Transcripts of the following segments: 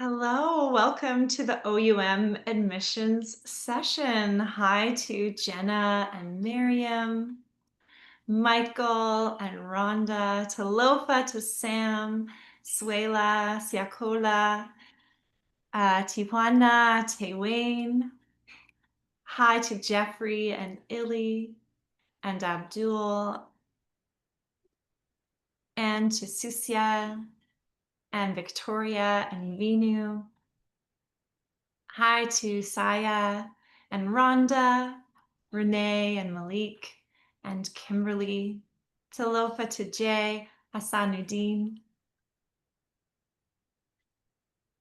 Hello, welcome to the OUM admissions session. Hi to Jenna and Miriam, Michael and Rhonda, to Lofa, to Sam, Suela, Siakola, Tijuana, Tewayne. Hi to Jeffrey and Illy and Abdul, and to Susia and Victoria and Vinu. Hi to Saya and Rhonda, Renee and Malik, and Kimberly. Talofa to Jay, Hassanuddin,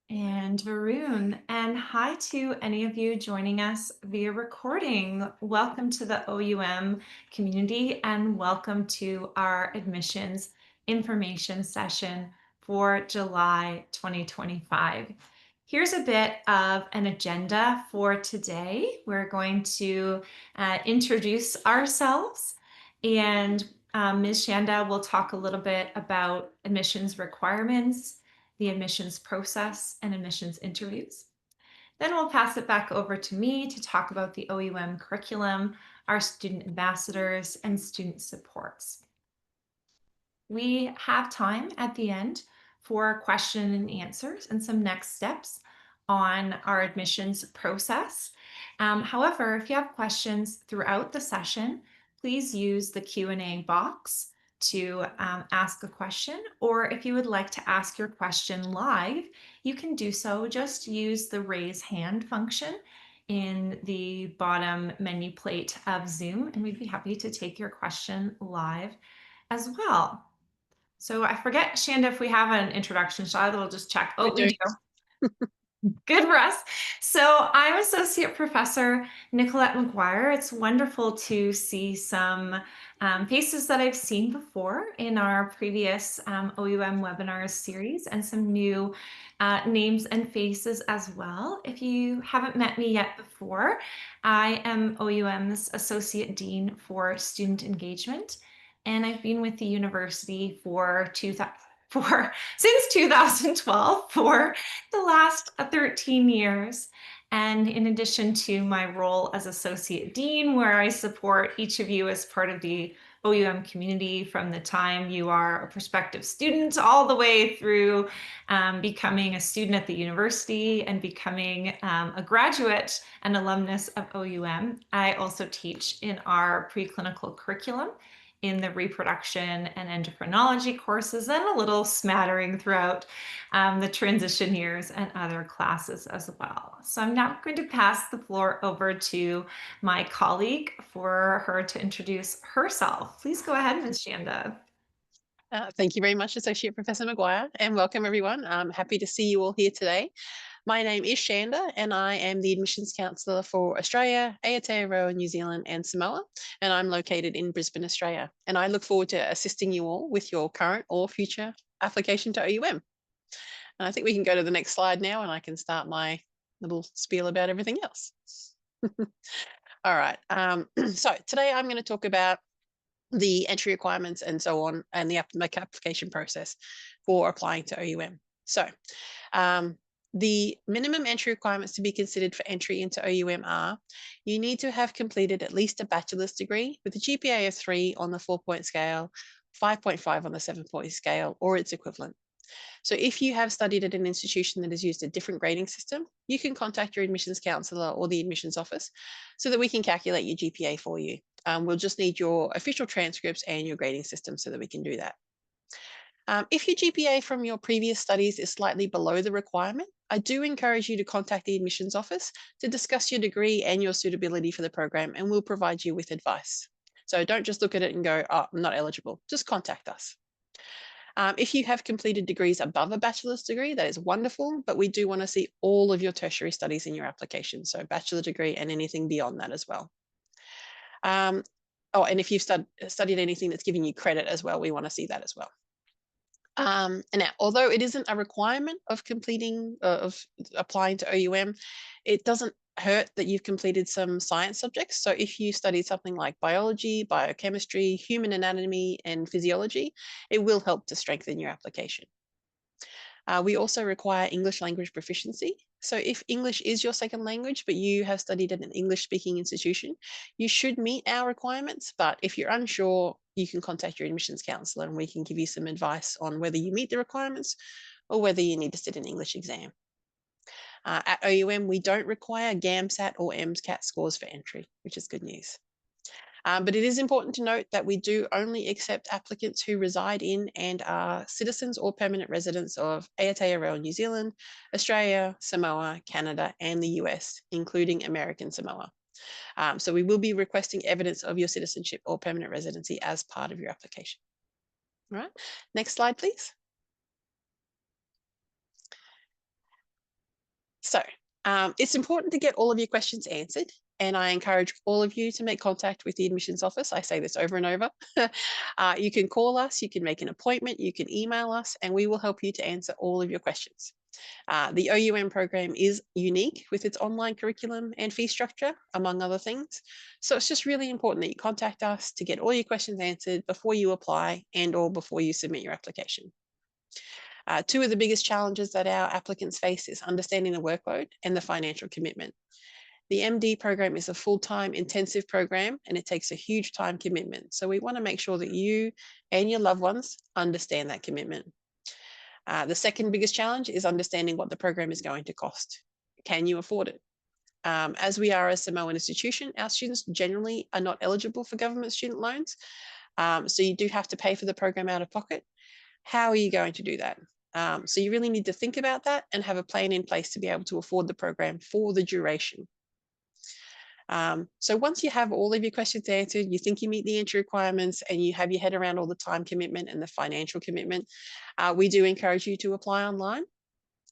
and Varun. And hi to any of you joining us via recording. Welcome to the OUM community and welcome to our admissions information session for July 2025. Here's a bit of an agenda for today. We're going to introduce ourselves, and Ms. Shanda will talk a little bit about admissions requirements, the admissions process, and admissions interviews. Then we'll pass it back over to me to talk about the OUM curriculum, our student ambassadors, and student supports. We have time at the end for question and answers and some next steps on our admissions process. However, if you have questions throughout the session, please use the Q&A box to ask a question, or if you would like to ask your question live, you can do so. Just use the raise hand function in the bottom menu plate of Zoom, and we'd be happy to take your question live as well. So I forget, Shanda, if we have an introduction shot, we'll just check. Oh, we do. Good for us. So I'm Associate Professor Nicolette McGuire. It's wonderful to see some faces that I've seen before in our previous OUM webinars series, and some new names and faces as well. If you haven't met me yet before, I am OUM's Associate Dean for Student Engagement, and I've been with the university since 2012 for the last 13 years. And in addition to my role as Associate Dean, where I support each of you as part of the OUM community from the time you are a prospective student all the way through becoming a student at the university and becoming a graduate and alumnus of OUM, I also teach in our preclinical curriculum in the reproduction and endocrinology courses, and a little smattering throughout the transition years and other classes as well. So I'm now going to pass the floor over to my colleague for her to introduce herself. Please go ahead, Ms. Shanda. Thank you very much, Associate Professor McGuire, and welcome everyone. I'm happy to see you all here today. My name is Shanda, and I am the Admissions Counsellor for Australia, Aotearoa, New Zealand, and Samoa, and I'm located in Brisbane, Australia. And I look forward to assisting you all with your current or future application to OUM. And I think we can go to the next slide now, and I can start my little spiel about everything else. All right. So today I'm going to talk about the entry requirements and so on, and the application process for applying to OUM. So the minimum entry requirements to be considered for entry into OUM are: you need to have completed at least a bachelor's degree with a GPA of 3 on the 4-point scale, 5.5 on the 7-point scale, or its equivalent. So if you have studied at an institution that has used a different grading system, you can contact your admissions counsellor or the admissions office so that we can calculate your GPA for you. We'll just need your official transcripts and your grading system so that we can do that. If your GPA from your previous studies is slightly below the requirement, I do encourage you to contact the admissions office to discuss your degree and your suitability for the program, and we'll provide you with advice. So don't just look at it and go, oh, I'm not eligible. Just contact us. If you have completed degrees above a bachelor's degree, that is wonderful, but we do want to see all of your tertiary studies in your application, so bachelor degree and anything beyond that as well. And if you've studied anything that's giving you credit as well, we want to see that as well. And now, although it isn't a requirement of applying to OUM, it doesn't hurt that you've completed some science subjects. So if you studied something like biology, biochemistry, human anatomy, and physiology, it will help to strengthen your application. We also require English language proficiency. So if English is your second language, but you have studied at an English speaking institution, you should meet our requirements. But if you're unsure, you can contact your admissions counsellor and we can give you some advice on whether you meet the requirements or whether you need to sit an English exam. At OUM, we don't require GAMSAT or MSCAT scores for entry, which is good news. But it is important to note that we do only accept applicants who reside in and are citizens or permanent residents of Aotearoa, New Zealand, Australia, Samoa, Canada, and the US, including American Samoa. So we will be requesting evidence of your citizenship or permanent residency as part of your application. All right, next slide, please. So it's important to get all of your questions answered. And I encourage all of you to make contact with the admissions office. I say this over and over. You can call us, you can make an appointment, you can email us, and we will help you to answer all of your questions. The OUM program is unique with its online curriculum and fee structure, among other things. So it's just really important that you contact us to get all your questions answered before you apply and or before you submit your application. Two of the biggest challenges that our applicants face is understanding the workload and the financial commitment. The MD program is a full-time intensive program and it takes a huge time commitment. So we want to make sure that you and your loved ones understand that commitment. The second biggest challenge is understanding what the program is going to cost. Can you afford it? As we are a Samoan institution, our students generally are not eligible for government student loans. So you do have to pay for the program out of pocket. How are you going to do that? So you really need to think about that and have a plan in place to be able to afford the program for the duration. So once you have all of your questions answered, you think you meet the entry requirements and you have your head around all the time commitment and the financial commitment, we do encourage you to apply online.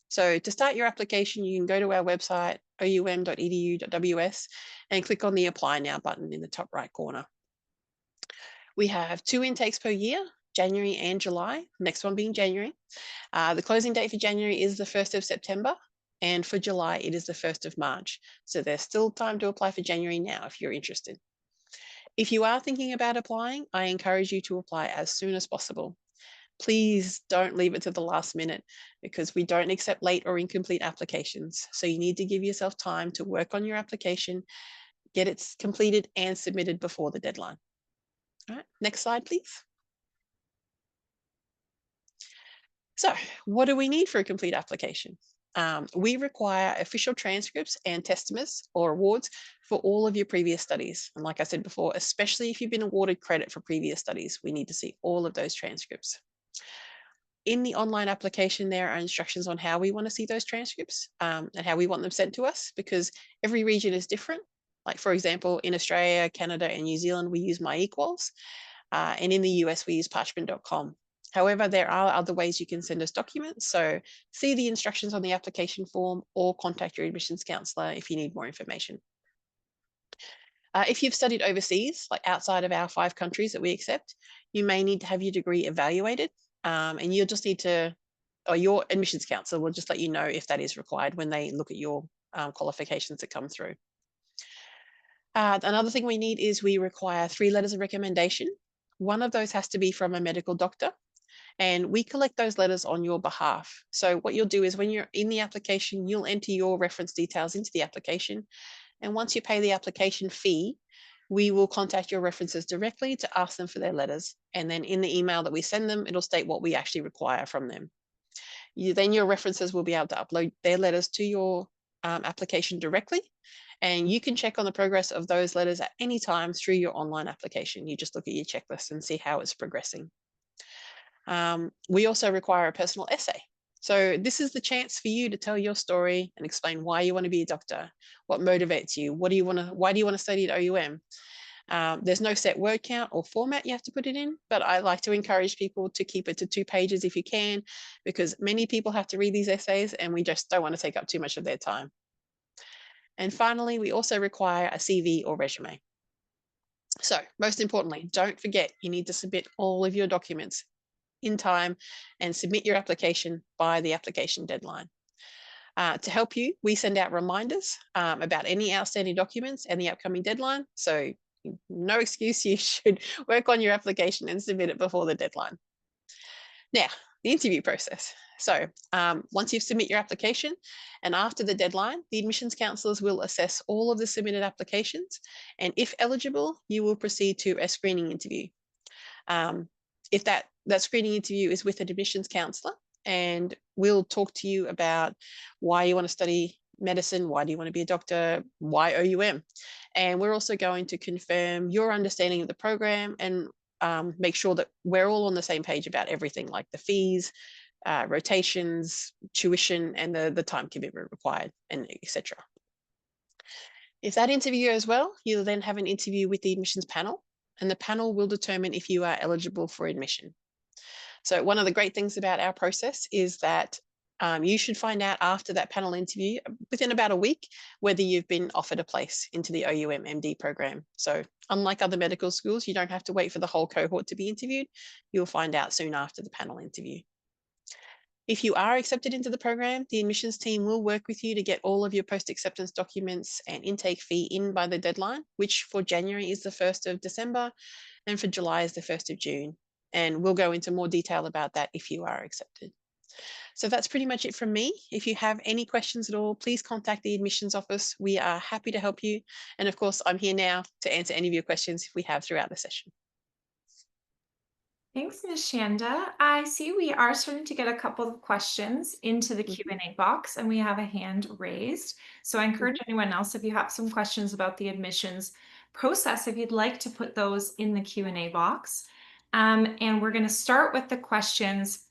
So to start your application, you can go to our website, oum.edu.ws, and click on the Apply Now button in the top right corner. We have 2 intakes per year, January and July, next one being January. The closing date for January is the 1st of September, and for July, it is the 1st of March. So there's still time to apply for January now if you're interested. If you are thinking about applying, I encourage you to apply as soon as possible. Please don't leave it to the last minute because we don't accept late or incomplete applications. So you need to give yourself time to work on your application, get it completed and submitted before the deadline. All right, next slide, please. So what do we need for a complete application? We require official transcripts and testaments or awards for all of your previous studies. And like I said before, especially if you've been awarded credit for previous studies, we need to see all of those transcripts. In the online application, there are instructions on how we want to see those transcripts and how we want them sent to us because every region is different. Like for example, in Australia, Canada, and New Zealand, we use MyEquals. And in the US, we use parchment.com. However, there are other ways you can send us documents. So see the instructions on the application form or contact your admissions counsellor if you need more information. If you've studied overseas, like outside of our 5 countries that we accept, you may need to have your degree evaluated and you'll just need to, or your admissions counsellor will just let you know if that is required when they look at your qualifications that come through. Another thing we need is we require 3 letters of recommendation. One of those has to be from a medical doctor, and we collect those letters on your behalf. So what you'll do is when you're in the application, you'll enter your reference details into the application. And once you pay the application fee, we will contact your references directly to ask them for their letters. And then in the email that we send them, it'll state what we actually require from them. Then your references will be able to upload their letters to your application directly. And you can check on the progress of those letters at any time through your online application. You just look at your checklist and see how it's progressing. We also require a personal essay. So this is the chance for you to tell your story and explain why you want to be a doctor, what motivates you, why do you want to study at OUM? There's no set word count or format you have to put it in, but I like to encourage people to keep it to 2 pages if you can, because many people have to read these essays and we just don't want to take up too much of their time. And finally, we also require a CV or resume. So most importantly, don't forget, you need to submit all of your documents in time and submit your application by the application deadline. To help you, we send out reminders about any outstanding documents and the upcoming deadline. So no excuse, you should work on your application and submit it before the deadline. Now, the interview process. So once you submit your application and after the deadline, the admissions counsellors will assess all of the submitted applications. And if eligible, you will proceed to a screening interview. Um, if that screening interview is with an admissions counsellor, and we'll talk to you about why you want to study medicine, why do you want to be a doctor, why OUM. And we're also going to confirm your understanding of the program and make sure that we're all on the same page about everything like the fees, rotations, tuition, and the time commitment required, and etc. If that interview goes well, you'll then have an interview with the admissions panel, and the panel will determine if you are eligible for admission. So one of the great things about our process is that you should find out after that panel interview within about a week whether you've been offered a place into the OUM MD program. So unlike other medical schools, you don't have to wait for the whole cohort to be interviewed. You'll find out soon after the panel interview. If you are accepted into the program, the admissions team will work with you to get all of your post-acceptance documents and intake fee in by the deadline, which for January is the 1st of December and for July is the 1st of June. And we'll go into more detail about that if you are accepted. So that's pretty much it from me. If you have any questions at all, please contact the admissions office. We are happy to help you. And of course, I'm here now to answer any of your questions if we have throughout the session. Thanks, Ms. Shanda. I see we are starting to get a couple of questions into the Q&A box, and we have a hand raised. So I encourage anyone else, if you have some questions about the admissions process, if you'd like to put those in the Q&A box. And we're going to start with the questions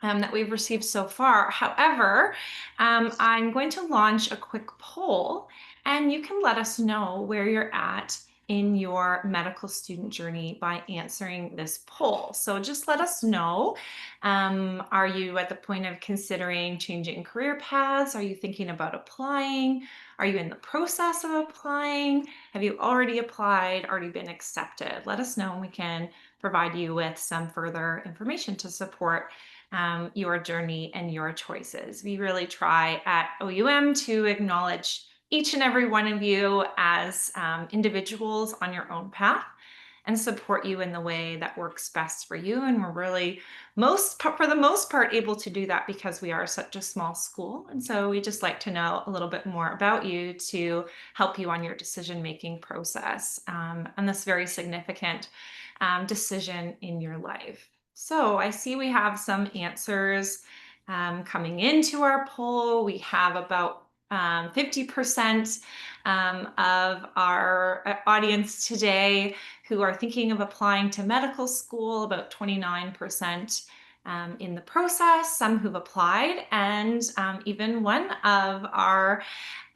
that we've received so far. However, I'm going to launch a quick poll, and you can let us know where you're at in your medical student journey by answering this poll. So just let us know, are you at the point of considering changing career paths? Are you thinking about applying? Are you in the process of applying? Have you already applied, already been accepted? Let us know and we can provide you with some further information to support your journey and your choices. We really try at OUM to acknowledge each and every one of you as individuals on your own path and support you in the way that works best for you. And we're really for the most part able to do that because we are such a small school. And so we just like to know a little bit more about you to help you on your decision-making process and this very significant decision in your life. So I see we have some answers coming into our poll. We have about 50% of our audience today who are thinking of applying to medical school, about 29% in the process, some who've applied, and even one of our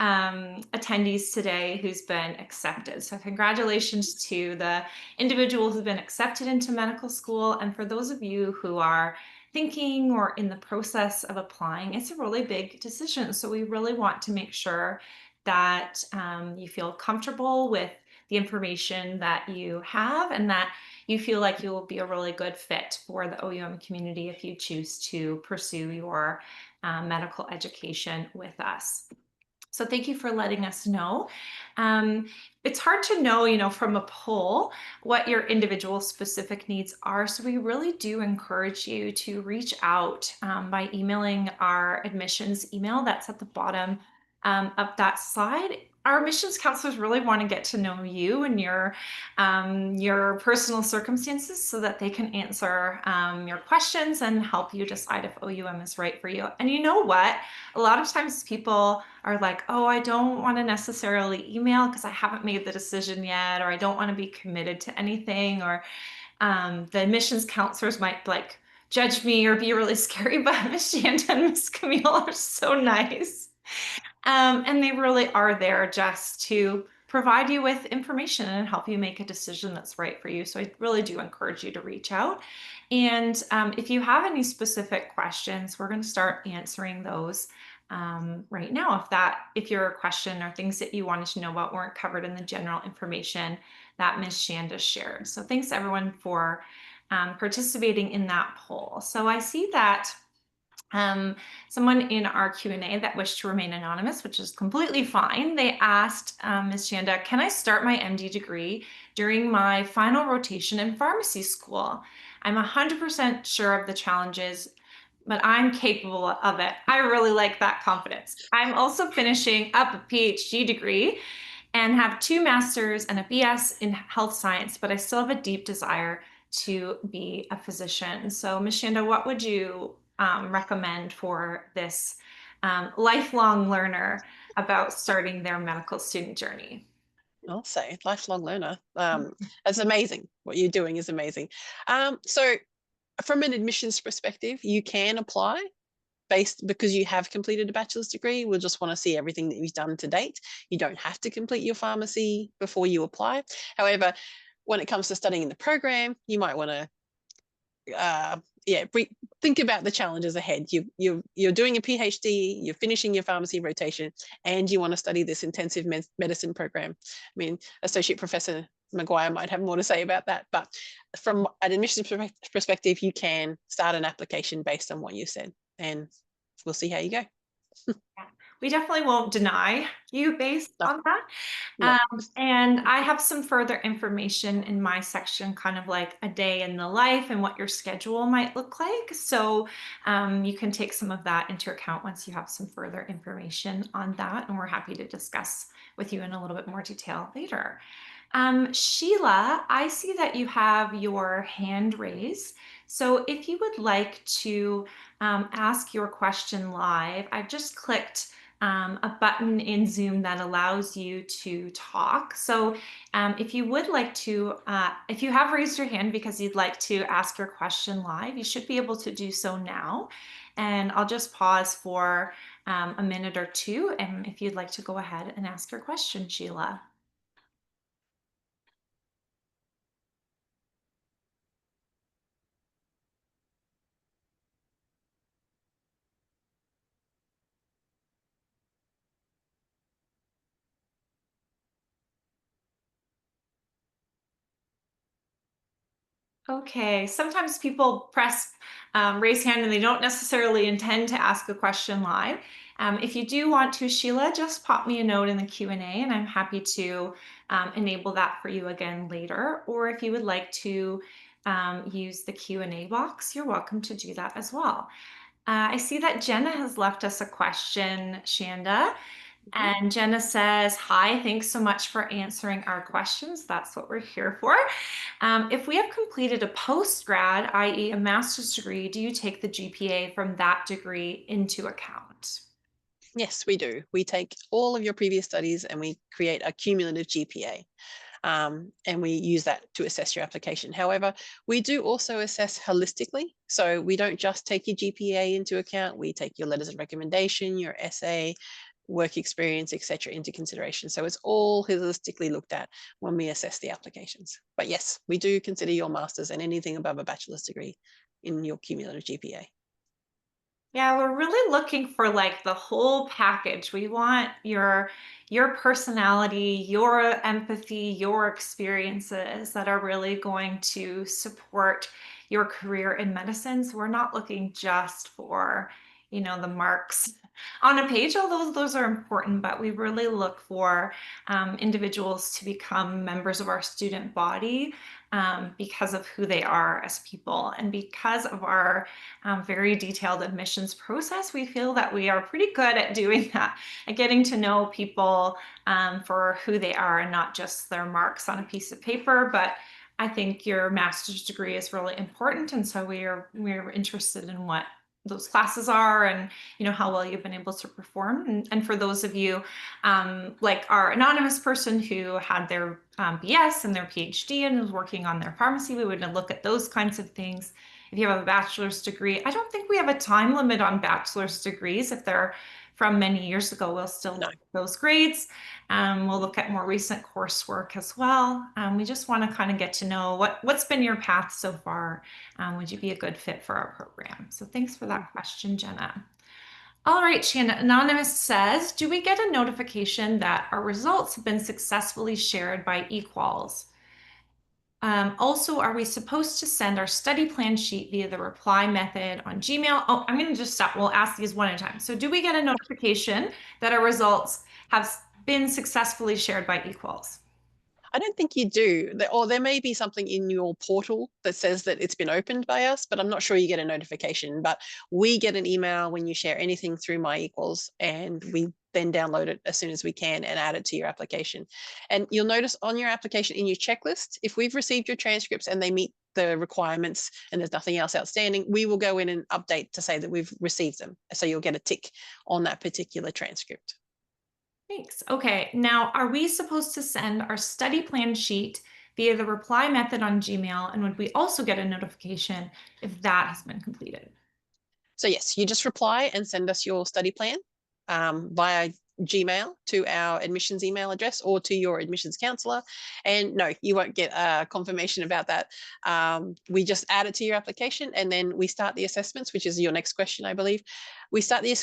attendees today who's been accepted. So congratulations to the individual who's been accepted into medical school. And for those of you who are thinking or in the process of applying, it's a really big decision. So we really want to make sure that you feel comfortable with the information that you have and that you feel like you will be a really good fit for the OUM community if you choose to pursue your medical education with us. So thank you for letting us know. It's hard to know, from a poll what your individual specific needs are. So we really do encourage you to reach out by emailing our admissions email that's at the bottom of that slide. Our admissions counselors really want to get to know you and your personal circumstances so that they can answer your questions and help you decide if OUM is right for you. And you know what? A lot of times people are like, oh, I don't want to necessarily email because I haven't made the decision yet, or I don't want to be committed to anything, or the admissions counselors might judge me or be really scary, but Miss Shanda and Miss Camille are so nice. And they really are there just to provide you with information and help you make a decision that's right for you. So I really do encourage you to reach out. And if you have any specific questions, we're going to start answering those right now. If your question or things that you wanted to know about weren't covered in the general information that Ms. Shanda shared. So thanks everyone for participating in that poll. So I see that someone in our Q&A that wished to remain anonymous, which is completely fine. They asked Ms. Shanda, can I start my MD degree during my final rotation in pharmacy school? I'm 100% sure of the challenges but I'm capable of it. I really like that confidence. I'm also finishing up a PhD degree and have two masters and a BS in health science, but I still have a deep desire to be a physician. So, Ms. Shanda, what would you recommend for this lifelong learner about starting their medical student journey? I'll say lifelong learner. That's amazing. What you're doing is amazing. So from an admissions perspective, you can apply based because you have completed a bachelor's degree. We'll just want to see everything that you've done to date. You don't have to complete your pharmacy before you apply. However, when it comes to studying the program, you might want to uh, yeah, think about the challenges ahead. You're doing a PhD, you're finishing your pharmacy rotation, and you want to study this intensive medicine program. I mean, Associate Professor Maguire might have more to say about that, but from an admissions perspective, you can start an application based on what you said, and we'll see how you go. Yeah. We definitely won't deny you based No, on that. no. And I have some further information in my section, kind of like a day in the life and what your schedule might look like. So you can take some of that into account once you have some further information on that. And we're happy to discuss with you in a little bit more detail later. Sheila, I see that you have your hand raised. So if you would like to ask your question live, I've just clicked a button in Zoom that allows you to talk. So if you would like to, if you have raised your hand because you'd like to ask your question live, you should be able to do so now. And I'll just pause for a minute or two. And if you'd like to go ahead and ask your question, Sheila. Okay, sometimes people press raise hand and they don't necessarily intend to ask a question live. If you do want to, Sheila, just pop me a note in the Q&A and I'm happy to enable that for you again later. Or if you would like to use the Q&A box, you're welcome to do that as well. I see that Jenna has left us a question, Shanda. Mhm. And Jenna says, hi, thanks so much for answering our questions. That's what we're here for. If we have completed a post-grad, i.e. a master's degree, do you take the GPA from that degree into account? Yes, we do. We take all of your previous studies and we create a cumulative GPA. And we use that to assess your application. However, we do also assess holistically. So we don't just take your GPA into account, we take your letters of recommendation, your essay, work experience, etc., into consideration. So it's all holistically looked at when we assess the applications. But yes, we do consider your master's and anything above a bachelor's degree in your cumulative GPA. Yeah, we're really looking for like the whole package. We want your personality, your empathy, your experiences that are really going to support your career in medicine. So we're not looking just for, the marks on a page, although those are important, but we really look for individuals to become members of our student body because of who they are as people and because of our very detailed admissions process. We feel that we are pretty good at doing that, at getting to know people for who they are and not just their marks on a piece of paper. But I think your master's degree is really important, and so we're interested in what those classes are and how well you've been able to perform. And for those of you like our anonymous person who had their BS and their PhD and was working on their pharmacy, we would look at those kinds of things. If you have a bachelor's degree, I don't think we have a time limit on bachelor's degrees. If they're from many years ago, we'll still No. look at those grades. We'll look at more recent coursework as well. We just want to kind of get to know what's been your path so far. Would you be a good fit for our program? So thanks for that question, Jenna. All right, Shannon. Anonymous says, do we get a notification that our results have been successfully shared by eQuals? Also, are we supposed to send our study plan sheet via the reply method on Gmail? Oh, I'm going to just stop. We'll ask these one at a time. So do we get a notification that our results have been successfully shared by eQuals? I don't think you do. Or there may be something in your portal that says that it's been opened by us, but I'm not sure you get a notification. But we get an email when you share anything through MyEquals, and we then download it as soon as we can and add it to your application. And you'll notice on your application in your checklist, if we've received your transcripts and they meet the requirements and there's nothing else outstanding, we will go in and update to say that we've received them. So you'll get a tick on that particular transcript. Thanks. Okay. Now, are we supposed to send our study plan sheet via the reply method on Gmail? And would we also get a notification if that has been completed? So yes, you just reply and send us your study plan via Gmail to our admissions email address or to your admissions counselor. And no, you won't get a confirmation about that. We just add it to your application and then we start the assessments, which is your next question, I believe. We start the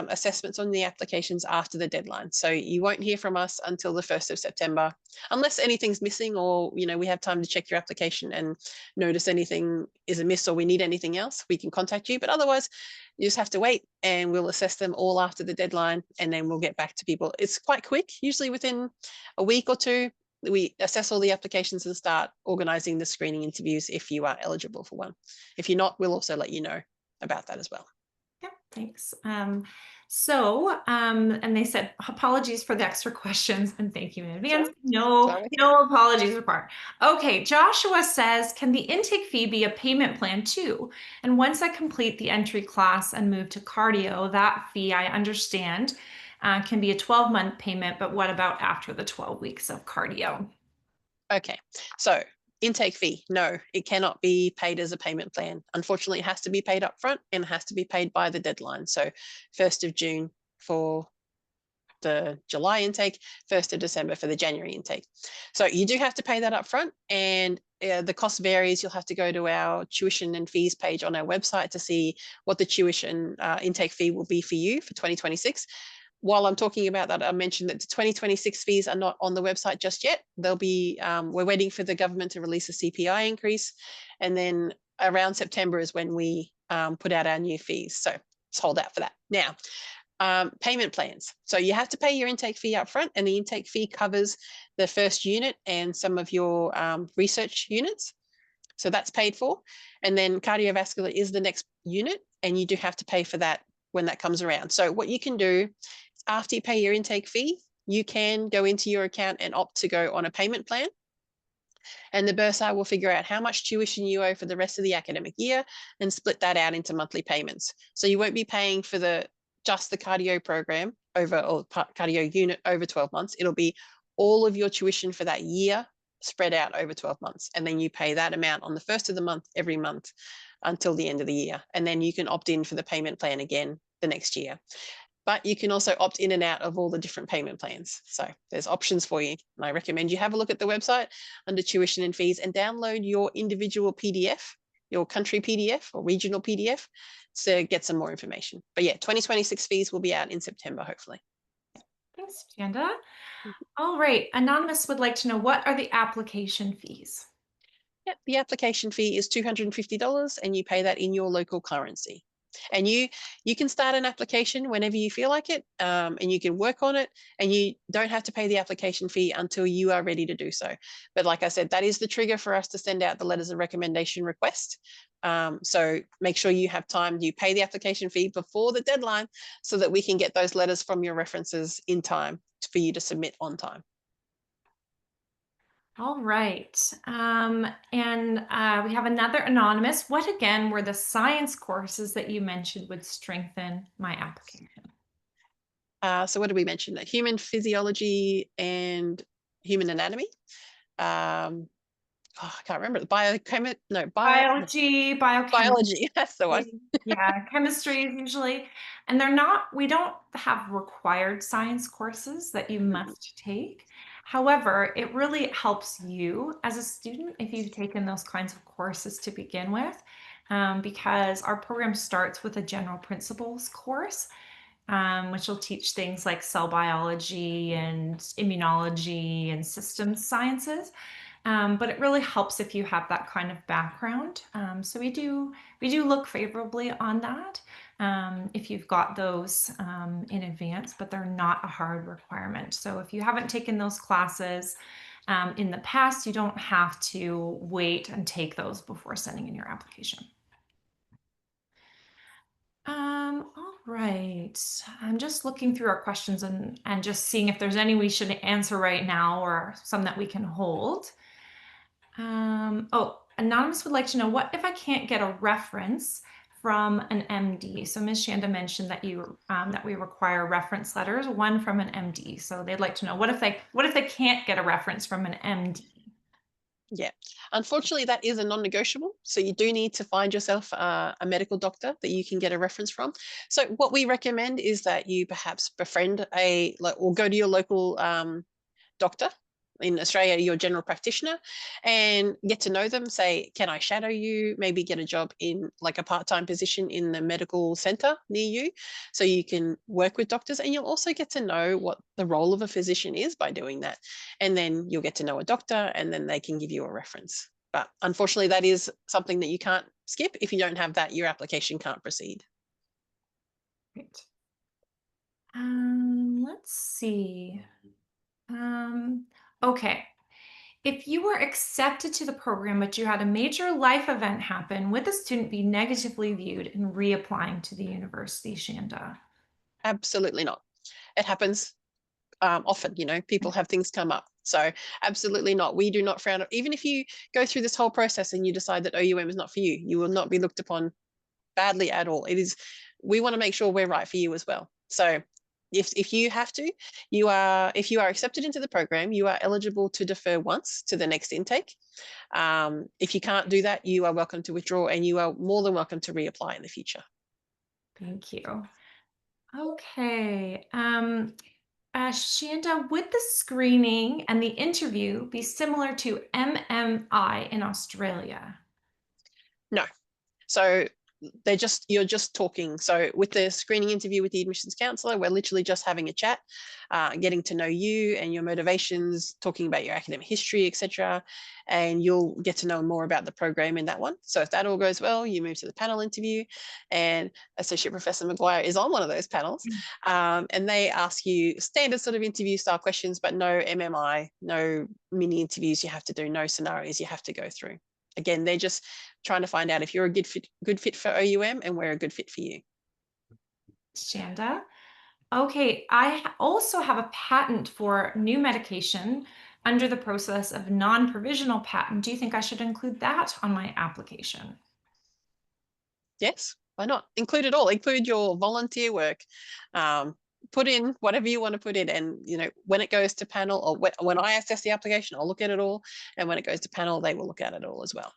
assessments on the applications after the deadline. So you won't hear from us until the 1st of September, unless anything's missing or, we have time to check your application and notice anything is amiss or we need anything else, we can contact you. But otherwise, you just have to wait and we'll assess them all after the deadline and then we'll get back to people. It's quite quick, usually within a week or two. We assess all the applications and start organizing the screening interviews if you are eligible for one. If you're not, we'll also let you know about that as well. Yeah, thanks. And they said, apologies for the extra questions and thank you in advance. Sorry. No, Sorry. no apologies required. Okay, Joshua says, can the intake fee be a payment plan too? And once I complete the entry class and move to cardio, that fee, I understand, can be a 12-month payment, but what about after the 12 weeks of cardio? Okay, so intake fee, no, it cannot be paid as a payment plan. Unfortunately, it has to be paid up front and it has to be paid by the deadline. So 1st of June for the July intake, 1st of December for the January intake. So you do have to pay that up front and the cost varies. You'll have to go to our tuition and fees page on our website to see what the tuition intake fee will be for you for 2026. While I'm talking about that, I mentioned that the 2026 fees are not on the website just yet. They'll be, we're waiting for the government to release a CPI increase. And then around September is when we put out our new fees. So let's hold out for that. Now, payment plans. So you have to pay your intake fee up front and the intake fee covers the first unit and some of your research units. So that's paid for. And then cardiovascular is the next unit and you do have to pay for that when that comes around. So what you can do after you pay your intake fee, you can go into your account and opt to go on a payment plan. And the bursar will figure out how much tuition you owe for the rest of the academic year and split that out into monthly payments. So you won't be paying for just the cardio program or cardio unit over 12 months. It'll be all of your tuition for that year spread out over 12 months. And then you pay that amount on the 1st of the month every month until the end of the year. And then you can opt in for the payment plan again the next year. But you can also opt in and out of all the different payment plans. So there's options for you. And I recommend you have a look at the website under tuition and fees and download your individual PDF, your country PDF or regional PDF to get some more information. But yeah, 2026 fees will be out in September, hopefully. Thanks, Janda. All right, Anonymous would like to know, what are the application fees? Yeah, the application fee is $250 and you pay that in your local currency. And you can start an application whenever you feel like it, and you can work on it, and you don't have to pay the application fee until you are ready to do so. But like I said, that is the trigger for us to send out the letters of recommendation request. So make sure you have time. You pay the application fee before the deadline so that we can get those letters from your references in time for you to submit on time. All right. And we have another anonymous. What again were the science courses that you mentioned would strengthen my application? So what did we mention? Human physiology and human anatomy. I can't remember. Biology, biochemistry. Biology. That's the one. Yeah, chemistry is usually, and we don't have required science courses that you must take. However, it really helps you as a student if you've taken those kinds of courses to begin with, because our program starts with a general principles course, which will teach things like cell biology and immunology and systems sciences. But it really helps if you have that kind of background. So we do look favorably on that if you've got those in advance, but they're not a hard requirement. So if you haven't taken those classes, in the past, you don't have to wait and take those before sending in your application. All right. I'm just looking through our questions and just seeing if there's any we should answer right now or some that we can hold. Oh, Anonymous would like to know, what if I can't get a reference from an MD? So Ms. Shanda mentioned that that we require reference letters, one from an MD. So they'd like to know, what if they can't get a reference from an MD? Yeah, unfortunately, that is a non-negotiable. So you do need to find yourself a medical doctor that you can get a reference from. So what we recommend is that you perhaps befriend or go to your local doctor in Australia, your general practitioner, and get to know them. Say, can I shadow you? Maybe get a job in like a part-time position in the medical center near you, so you can work with doctors, and you'll also get to know what the role of a physician is by doing that. And then you'll get to know a doctor, and then they can give you a reference. But unfortunately, that is something that you can't skip. If you don't have that, your application can't proceed. Great. Let's see. Okay. If you were accepted to the program, but you had a major life event happen, would the student be negatively viewed in reapplying to the university, Shanda? Absolutely not. It happens often. People have things come up. So absolutely not. We do not frown. Even if you go through this whole process and you decide that OUM is not for you, you will not be looked upon badly at all. It is. We want to make sure we're right for you as well. So if you have to, if you are accepted into the program, you are eligible to defer once to the next intake. If you can't do that, you are welcome to withdraw, and you are more than welcome to reapply in the future. Thank you. Okay. Shanda, would the screening and the interview be similar to MMI in Australia? No. So you're just talking. So with the screening interview with the admissions counselor, we're literally just having a chat, getting to know you and your motivations, talking about your academic history, etc. And you'll get to know more about the program in that one. So if that all goes well, you move to the panel interview, and Associate Professor Maguire is on one of those panels, and they ask you standard sort of interview style questions, but no MMI, no mini interviews you have to do, no scenarios you have to go through. Again, they're just trying to find out if you're a good fit for OUM, and we're a good fit for you. Shanda. Okay, I also have a patent for new medication under the process of non-provisional patent. Do you think I should include that on my application? Yes, why not? Include it all. Include your volunteer work. Put in whatever you want to put in, and when it goes to panel, or when I assess the application, I'll look at it all, and when it goes to panel, they will look at it all as well.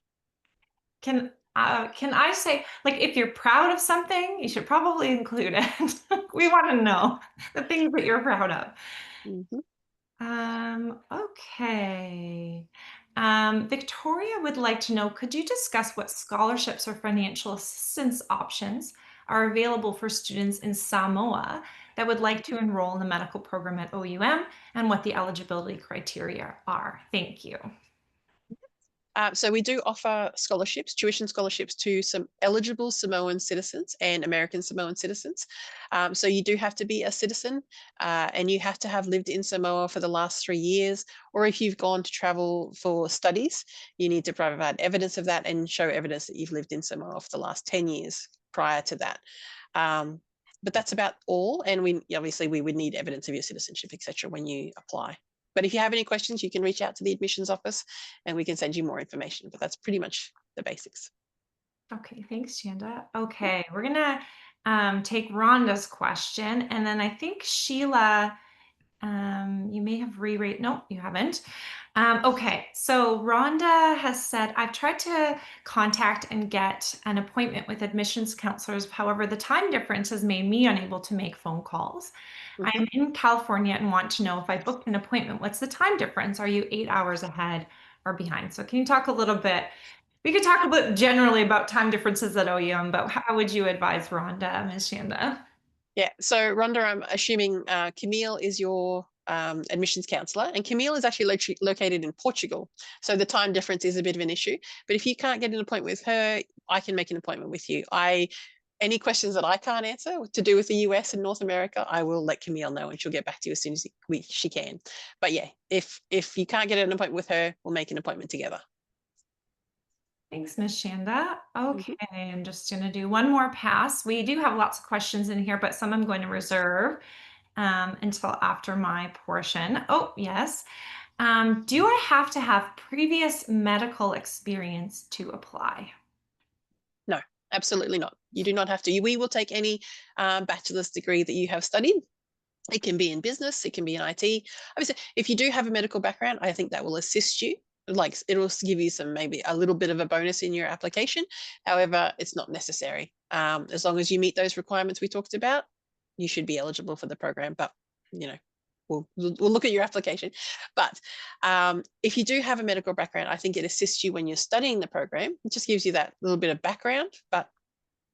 Can I say, like, if you're proud of something, you should probably include it. We want to know the things that you're proud of. Mm-hmm. Okay. Victoria would like to know, could you discuss what scholarships or financial assistance options are available for students in Samoa that would like to enroll in the medical program at OUM, and what the eligibility criteria are? Thank you. So we do offer scholarships, tuition scholarships, to some eligible Samoan citizens and American Samoan citizens. So you do have to be a citizen, and you have to have lived in Samoa for the last 3 years. Or if you've gone to travel for studies, you need to provide evidence of that and show evidence that you've lived in Samoa for the last 10 years prior to that. But that's about all. And obviously we would need evidence of your citizenship, etc., when you apply. But if you have any questions, you can reach out to the admissions office and we can send you more information. But that's pretty much the basics. Okay, thanks, Shanda. Okay, we're gonna take Rhonda's question, and then I think Sheila, you may have re-rate. No, you haven't. Okay, so Rhonda has said, I've tried to contact and get an appointment with admissions counselors. However, the time difference has made me unable to make phone calls. Mm-hmm. I'm in California and want to know, if I booked an appointment, what's the time difference? Are you 8 hours ahead or behind? So can you talk a little bit? We could talk a bit generally about time differences at OUM, but how would you advise Rhonda, Ms. Shanda? Yeah. So Rhonda, I'm assuming Camille is your admissions counselor, and Camille is actually located in Portugal. So the time difference is a bit of an issue. But if you can't get an appointment with her, I can make an appointment with you. any questions that I can't answer to do with the US and North America, I will let Camille know, and she'll get back to you as soon as she can. But yeah, if you can't get an appointment with her, we'll make an appointment together. Thanks, Miss Shanda. Okay, Mhm. I'm just going to do one more pass. We do have lots of questions in here, but some I'm going to reserve until after my portion. Oh, yes. Do I have to have previous medical experience to apply? No, absolutely not. You do not have to. We will take any bachelor's degree that you have studied. It can be in business, it can be in IT. Obviously, if you do have a medical background, I think that will assist you. Like it'll give you some maybe a little bit of a bonus in your application. However, it's not necessary. As long as you meet those requirements we talked about, you should be eligible for the program. But you know, we'll look at your application. But if you do have a medical background, I think it assists you when you're studying the program. It just gives you that little bit of background, but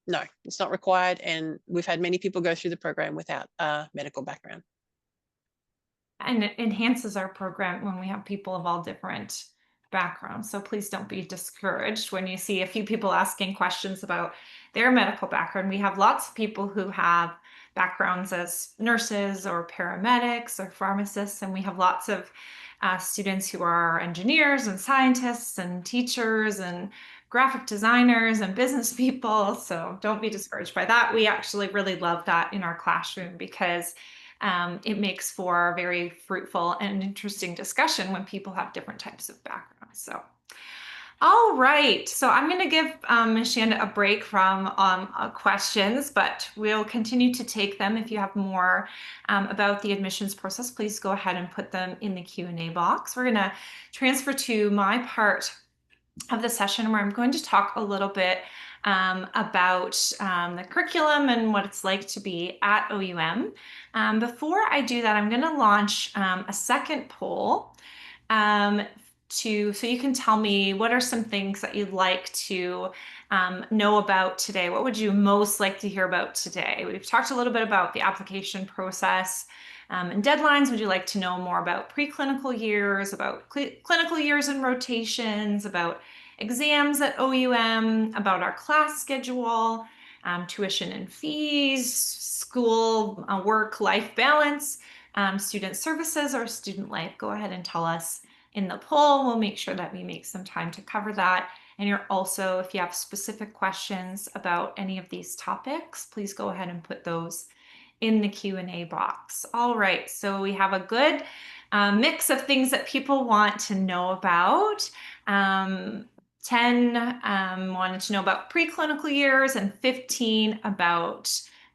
no, it's not required. And we've had many people go through the program without a medical background. And it enhances our program when we have people of all different backgrounds. So please don't be discouraged when you see a few people asking questions about their medical background. We have lots of people who have backgrounds as nurses or paramedics or pharmacists, and we have lots of students who are engineers and scientists and teachers and graphic designers and business people. So don't be discouraged by that. We actually really love that in our classroom because it makes for a very fruitful and interesting discussion when people have different types of backgrounds. So, all right. So I'm going to give Ms. Shanda a break from questions, but we'll continue to take them. If you have more about the admissions process, please go ahead and put them in the Q&A box. We're going to transfer to my part of the session where I'm going to talk a little bit about the curriculum and what it's like to be at OUM. Before I do that, I'm going to launch a second poll um, so you can tell me what are some things that you'd like to know about today. What would you most like to hear about today? We've talked a little bit about the application process and deadlines. Would you like to know more about preclinical years, about clinical years and rotations, about exams at OUM, about our class schedule, tuition and fees, school, work-life balance, student services, or student life? Go ahead and tell us in the poll. We'll make sure that we make some time to cover that. And you're also, if you have specific questions about any of these topics, please go ahead and put those in the Q&A box. All right, so we have a good mix of things that people want to know about. 10 wanted to know about preclinical years and 15 about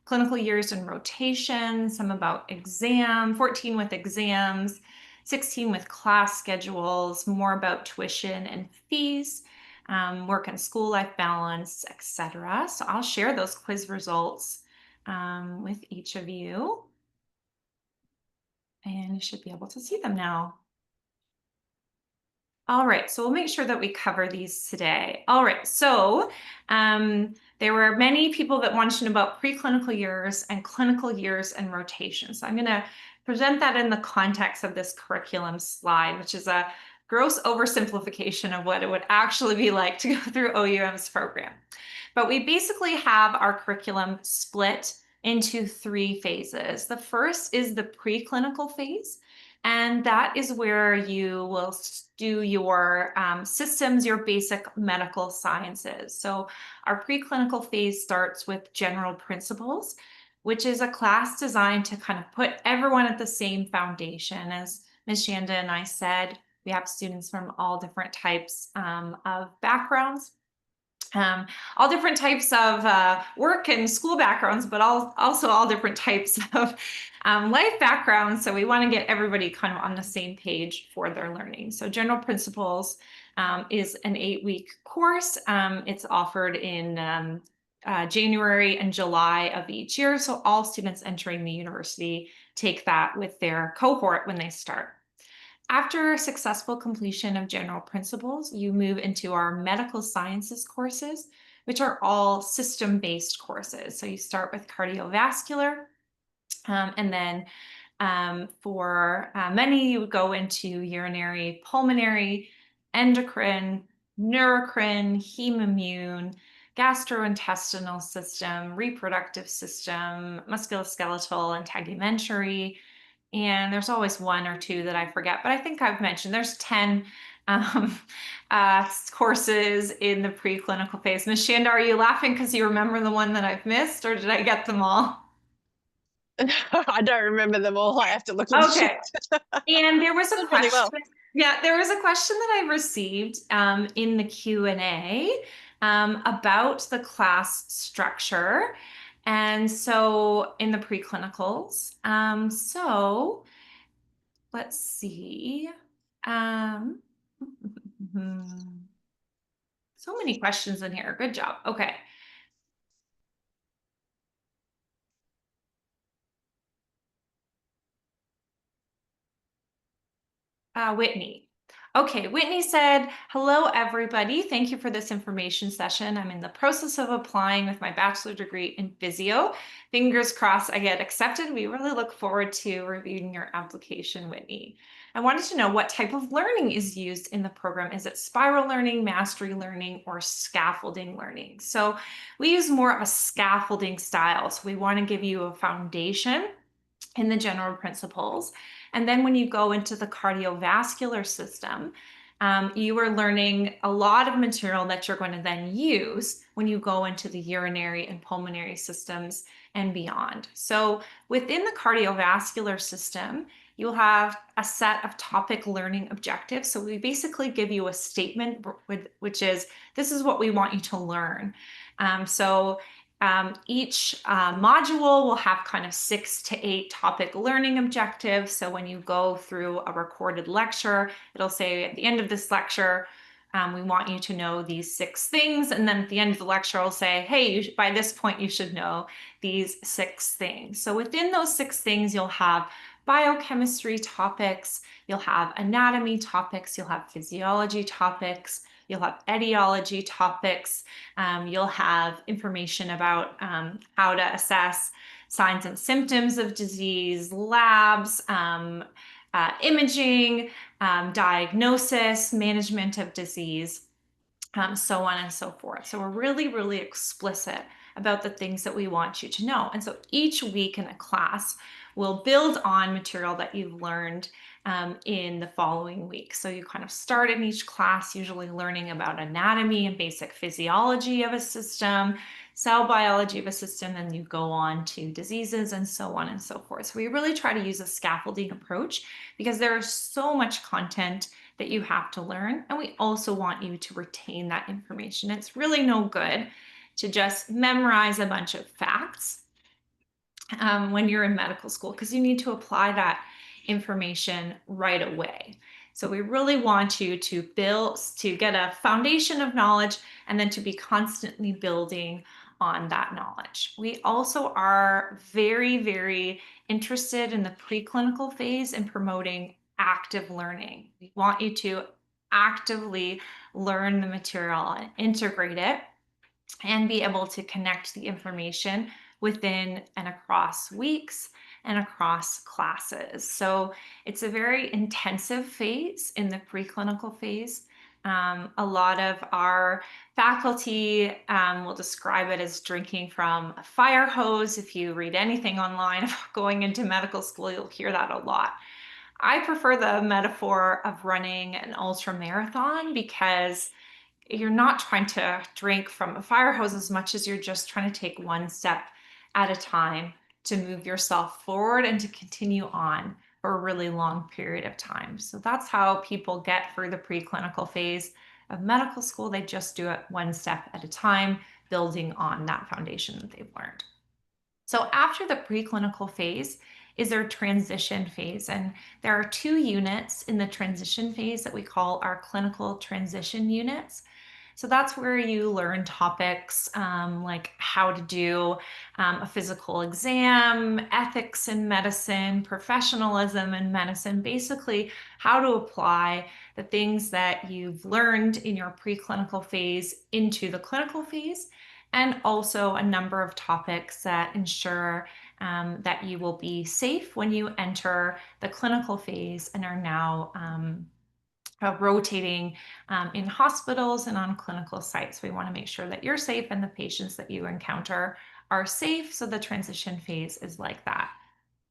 clinical years and rotation, some about 14 with exams, 16 with class schedules, more about tuition and fees, work and school life balance, etc. So I'll share those quiz results with each of you. And you should be able to see them now. All right, so we'll make sure that we cover these today. All right, so there were many people that wanted to know about preclinical years and clinical years and rotation. So I'm going to present that in the context of this curriculum slide, which is a gross oversimplification of what it would actually be like to go through OUM's program. But we basically have our curriculum split into 3 phases. The first is the preclinical phase. And that is where you will do your systems, your basic medical sciences. So our preclinical phase starts with general principles, which is a class designed to kind of put everyone at the same foundation. As Ms. Shanda and I said, we have students from all different types of backgrounds, all different types of work and school backgrounds, but also all different types of life backgrounds. So we want to get everybody kind of on the same page for their learning. So General Principles is an 8-week course. It's offered in January and July of each year. So all students entering the university take that with their cohort when they start. After successful completion of general principles, you move into our medical sciences courses, which are all system-based courses. So you start with cardiovascular, and then for many, you would go into urinary, pulmonary, endocrine, neurocrine, heme immune, gastrointestinal system, reproductive system, musculoskeletal, and tegumentary. And there's always one or two that I forget, but I think I've mentioned there's 10 um, courses in the preclinical phase. Ms. Shanda, are you laughing because you remember the one that I've missed, or did I get them all? I don't remember them all. I have to look at the sheet. Okay. And there was a Did really well. question. Yeah, there was a question that I received in the Q&A about the class structure. And so in the preclinicals. So let's see. Um, so many questions in here. Good job. Okay. Whitney. Okay, Whitney said, hello, everybody. Thank you for this information session. I'm in the process of applying with my bachelor degree in physio. Fingers crossed I get accepted. We really look forward to reviewing your application, Whitney. I wanted to know what type of learning is used in the program. Is it spiral learning, mastery learning, or scaffolding learning? So we use more of a scaffolding style. So we want to give you a foundation in the general principles. And then when you go into the cardiovascular system, you are learning a lot of material that you're going to then use when you go into the urinary and pulmonary systems and beyond. So within the cardiovascular system, you'll have a set of topic learning objectives. So we basically give you a statement, which is, this is what we want you to learn. Each module will have kind of 6 to 8 topic learning objectives. So when you go through a recorded lecture, it'll say at the end of this lecture, we want you to know these 6 things. And then at the end of the lecture, I'll say, hey, by this point, you should know these 6 things. So within those 6 things, you'll have biochemistry topics, you'll have anatomy topics, you'll have physiology topics, you'll have etiology topics, you'll have information about how to assess signs and symptoms of disease, labs, imaging, diagnosis, management of disease, so on and so forth. So we're really, really explicit about the things that we want you to know. And so each week in a class, we'll build on material that you've learned in the following week. So you kind of start in each class, usually learning about anatomy and basic physiology of a system, cell biology of a system, and you go on to diseases and so on and so forth. So we really try to use a scaffolding approach because there is so much content that you have to learn. And we also want you to retain that information. It's really no good to just memorize a bunch of facts when you're in medical school, because you need to apply that information right away. So we really want you to build, to get a foundation of knowledge and then to be constantly building on that knowledge. We also are very, very interested in the preclinical phase in promoting active learning. We want you to actively learn the material and integrate it and be able to connect the information within and across weeks and across classes. So it's a very intensive phase in the preclinical phase. A lot of our faculty will describe it as drinking from a fire hose. If you read anything online about going into medical school, you'll hear that a lot. I prefer the metaphor of running an ultra marathon because you're not trying to drink from a fire hose as much as you're just trying to take one step at a time to move yourself forward and to continue on for a really long period of time. So that's how people get through the preclinical phase of medical school. They just do it one step at a time, building on that foundation that they've learned. So after the preclinical phase is their transition phase. And there are 2 units in the transition phase that we call our clinical transition units. So that's where you learn topics like how to do a physical exam, ethics in medicine, professionalism in medicine, basically how to apply the things that you've learned in your preclinical phase into the clinical phase, and also a number of topics that ensure that you will be safe when you enter the clinical phase and are now rotating in hospitals and on clinical sites. We want to make sure that you're safe and the patients that you encounter are safe. So the transition phase is like that.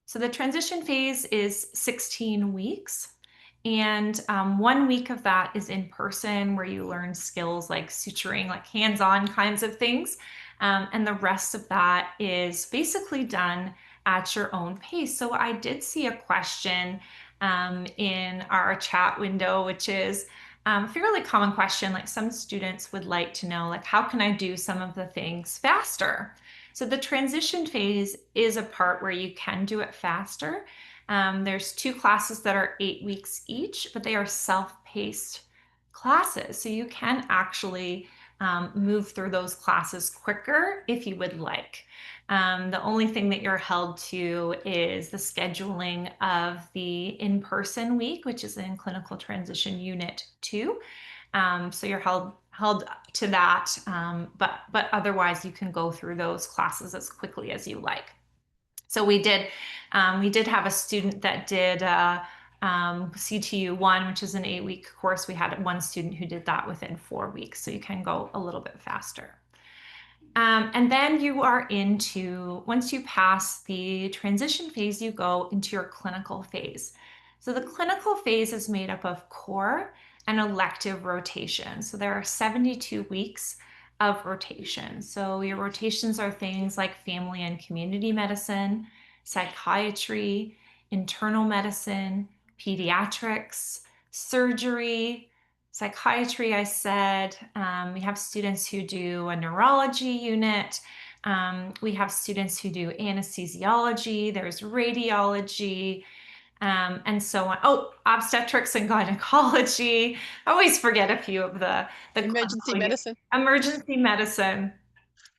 So the transition phase is 16 weeks. And 1 week of that is in person, where you learn skills like suturing, like hands on kinds of things. And the rest of that is basically done at your own pace. So I did see a question in our chat window, which is a fairly common question. Like, some students would like to know, like, how can I do some of the things faster? So the transition phase is a part where you can do it faster. There's 2 classes that are 8 weeks each, but they are self-paced classes. So you can actually move through those classes quicker if you would like. The only thing that you're held to is the scheduling of the in-person week, which is in Clinical Transition Unit 2. So you're held to that, but otherwise you can go through those classes as quickly as you like. So we did have a student that did CTU 1, which is an 8-week course. We had one student who did that within 4 weeks, so you can go a little bit faster. And then you are once you pass the transition phase, you go into your clinical phase. So the clinical phase is made up of core and elective rotation. So there are 72 weeks of rotation. So your rotations are things like family and community medicine, psychiatry, internal medicine, pediatrics, surgery, psychiatry. I said we have students who do a neurology unit. We have students who do anesthesiology. There's radiology, and so on. Oh, obstetrics and gynecology. I always forget a few of the Emergency clinical medicine. emergency medicine.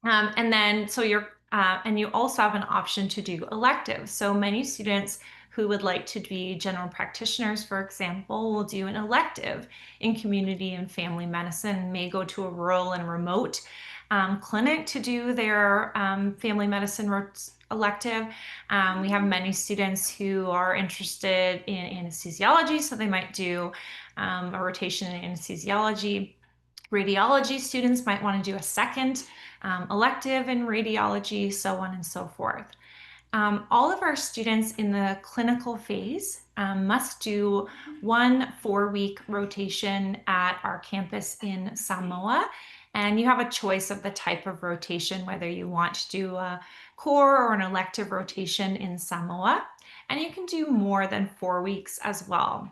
And then, and you also have an option to do electives. So many students who would like to be general practitioners, for example, will do an elective in community and family medicine, and may go to a rural and remote clinic to do their family medicine elective. We have many students who are interested in anesthesiology, so they might do a rotation in anesthesiology. Radiology students might want to do a second elective in radiology, so on and so forth. All of our students in the clinical phase must do 1 4-week rotation at our campus in Samoa. And you have a choice of the type of rotation, whether you want to do a core or an elective rotation in Samoa. And you can do more than 4 weeks as well.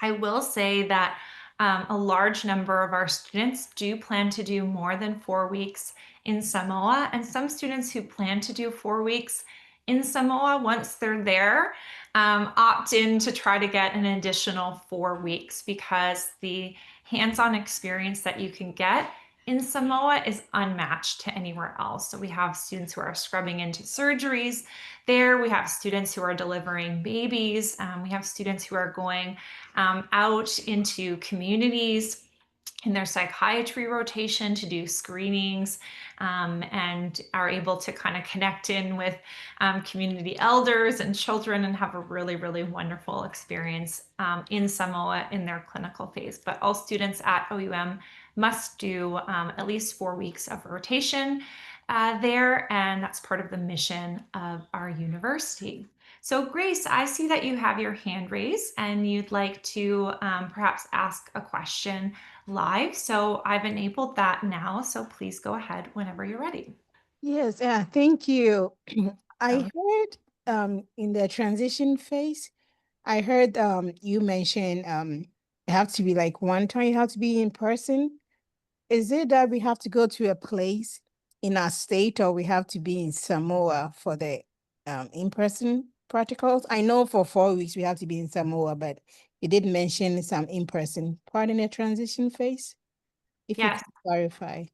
I will say that a large number of our students do plan to do more than 4 weeks in Samoa, and some students who plan to do 4 weeks in Samoa, once they're there, opt in to try to get an additional 4 weeks, because the hands-on experience that you can get in Samoa is unmatched to anywhere else. So we have students who are scrubbing into surgeries there. We have students who are delivering babies. We have students who are going out into communities in their psychiatry rotation to do screenings, and are able to kind of connect in with community elders and children, and have a really, really wonderful experience in Samoa in their clinical phase. But all students at OUM must do at least 4 weeks of rotation there, and that's part of the mission of our university. So Grace, I see that you have your hand raised and you'd like to perhaps ask a question live. So I've enabled that now. So please go ahead whenever you're ready. Yes, yeah, thank you. I So, heard in the transition phase, I heard you mention it have to be like one time you have to be in person. Is it that we have to go to a place in our state, or we have to be in Samoa for the in-person practicals? I know for 4 weeks we have to be in Samoa, but you did mention some in-person part in the transition phase. If you yes. could clarify.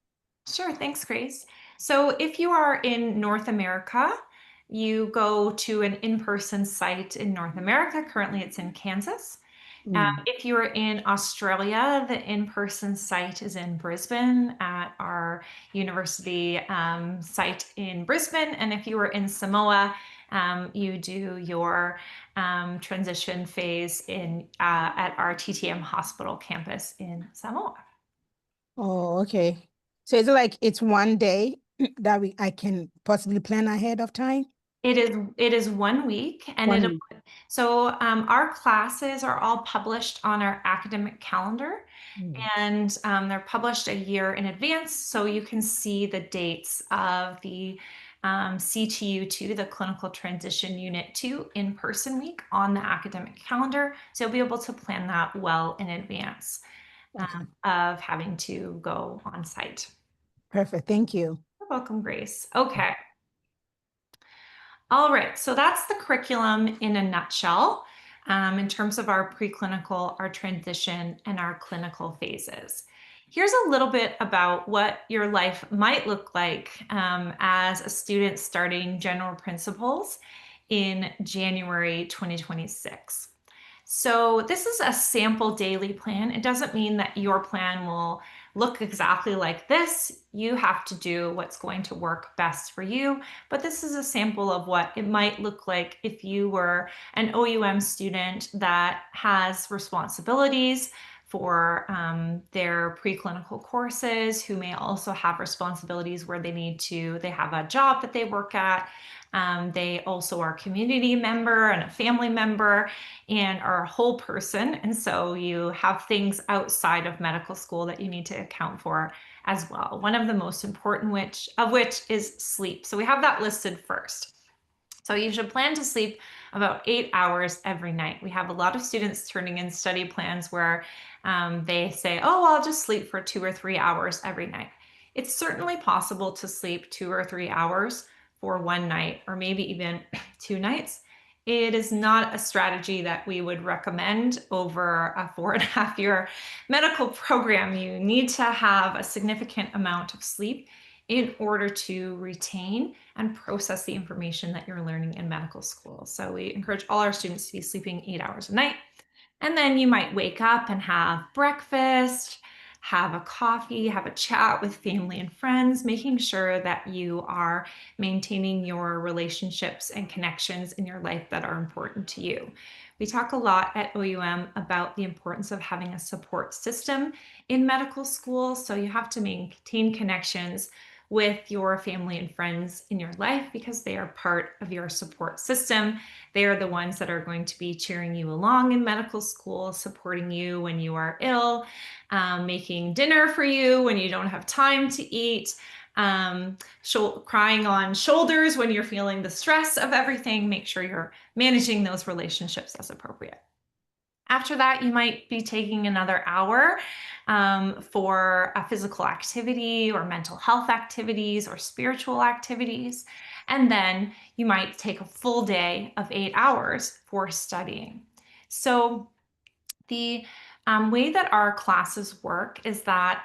Sure, thanks, Grace. So if you are in North America, you go to an in-person site in North America. Currently, it's in Kansas. Mm. If you are in Australia, the in-person site is in Brisbane at our university site in Brisbane. And if you are in Samoa, you do your transition phase at our TTM hospital campus in Samoa. Oh, okay. So is it like it's one day that I can possibly plan ahead of time? It is 1 week, and One week. our classes are all published on our academic calendar, Mm. and they're published a year in advance, so you can see the dates of the CTU2, the Clinical Transition Unit 2 in-person week on the academic calendar. So you'll be able to plan that well in advance Okay. of having to go on site. Perfect. Thank you. You're welcome, Grace. Okay. All right, so that's the curriculum in a nutshell in terms of our preclinical, our transition, and our clinical phases. Here's a little bit about what your life might look like as a student starting general principles in January 2026. So this is a sample daily plan. It doesn't mean that your plan will look exactly like this. You have to do what's going to work best for you. But this is a sample of what it might look like if you were an OUM student that has responsibilities for their preclinical courses, who may also have responsibilities where they have a job that they work at. They also are a community member and a family member and are a whole person. And so you have things outside of medical school that you need to account for as well. One of the most important which is sleep. So we have that listed first. So you should plan to sleep about 8 hours every night. We have a lot of students turning in study plans where they say, oh, I'll just sleep for 2 or 3 hours every night. It's certainly possible to sleep 2 or 3 hours for one night, or maybe even 2 nights. It is not a strategy that we would recommend over a 4.5-year medical program. You need to have a significant amount of sleep in order to retain and process the information that you're learning in medical school. So we encourage all our students to be sleeping 8 hours a night. And then you might wake up and have breakfast, have a coffee, have a chat with family and friends, making sure that you are maintaining your relationships and connections in your life that are important to you. We talk a lot at OUM about the importance of having a support system in medical school. So you have to maintain connections with your family and friends in your life because they are part of your support system. They are the ones that are going to be cheering you along in medical school, supporting you when you are ill, making dinner for you when you don't have time to eat, crying on shoulders when you're feeling the stress of everything. Make sure you're managing those relationships as appropriate. After that, you might be taking another hour for a physical activity or mental health activities or spiritual activities. And then you might take a full day of 8 hours for studying. So the way that our classes work is that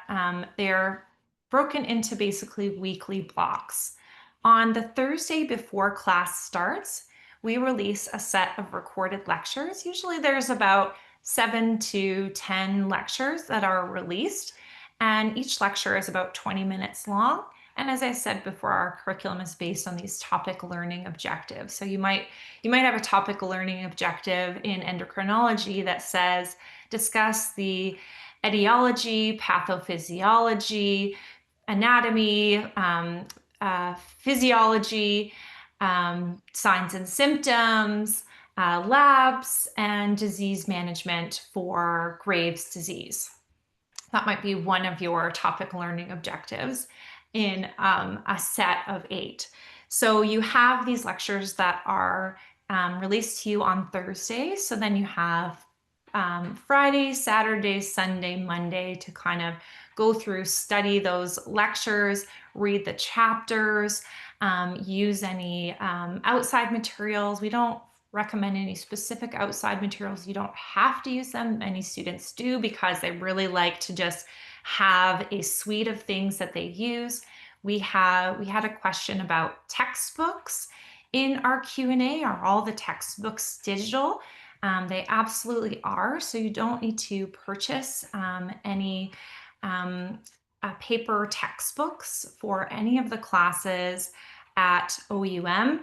they're broken into basically weekly blocks. On the Thursday before class starts, we release a set of recorded lectures. Usually there's about 7 to 10 lectures that are released, and each lecture is about 20 minutes long. And as I said before, our curriculum is based on these topic learning objectives. So you might have a topic learning objective in endocrinology that says, discuss the etiology, pathophysiology, anatomy, physiology, signs and symptoms, labs, and disease management for Graves' disease. That might be one of your topic learning objectives in a set of 8. So you have these lectures that are released to you on Thursday. So then you have Friday, Saturday, Sunday, Monday to kind of go through, study those lectures, read the chapters, use any outside materials. We don't recommend any specific outside materials. You don't have to use them. Many students do because they really like to just have a suite of things that they use. We had a question about textbooks in our Q&A. Are all the textbooks digital? They absolutely are. So you don't need to purchase any paper textbooks for any of the classes. at OUM.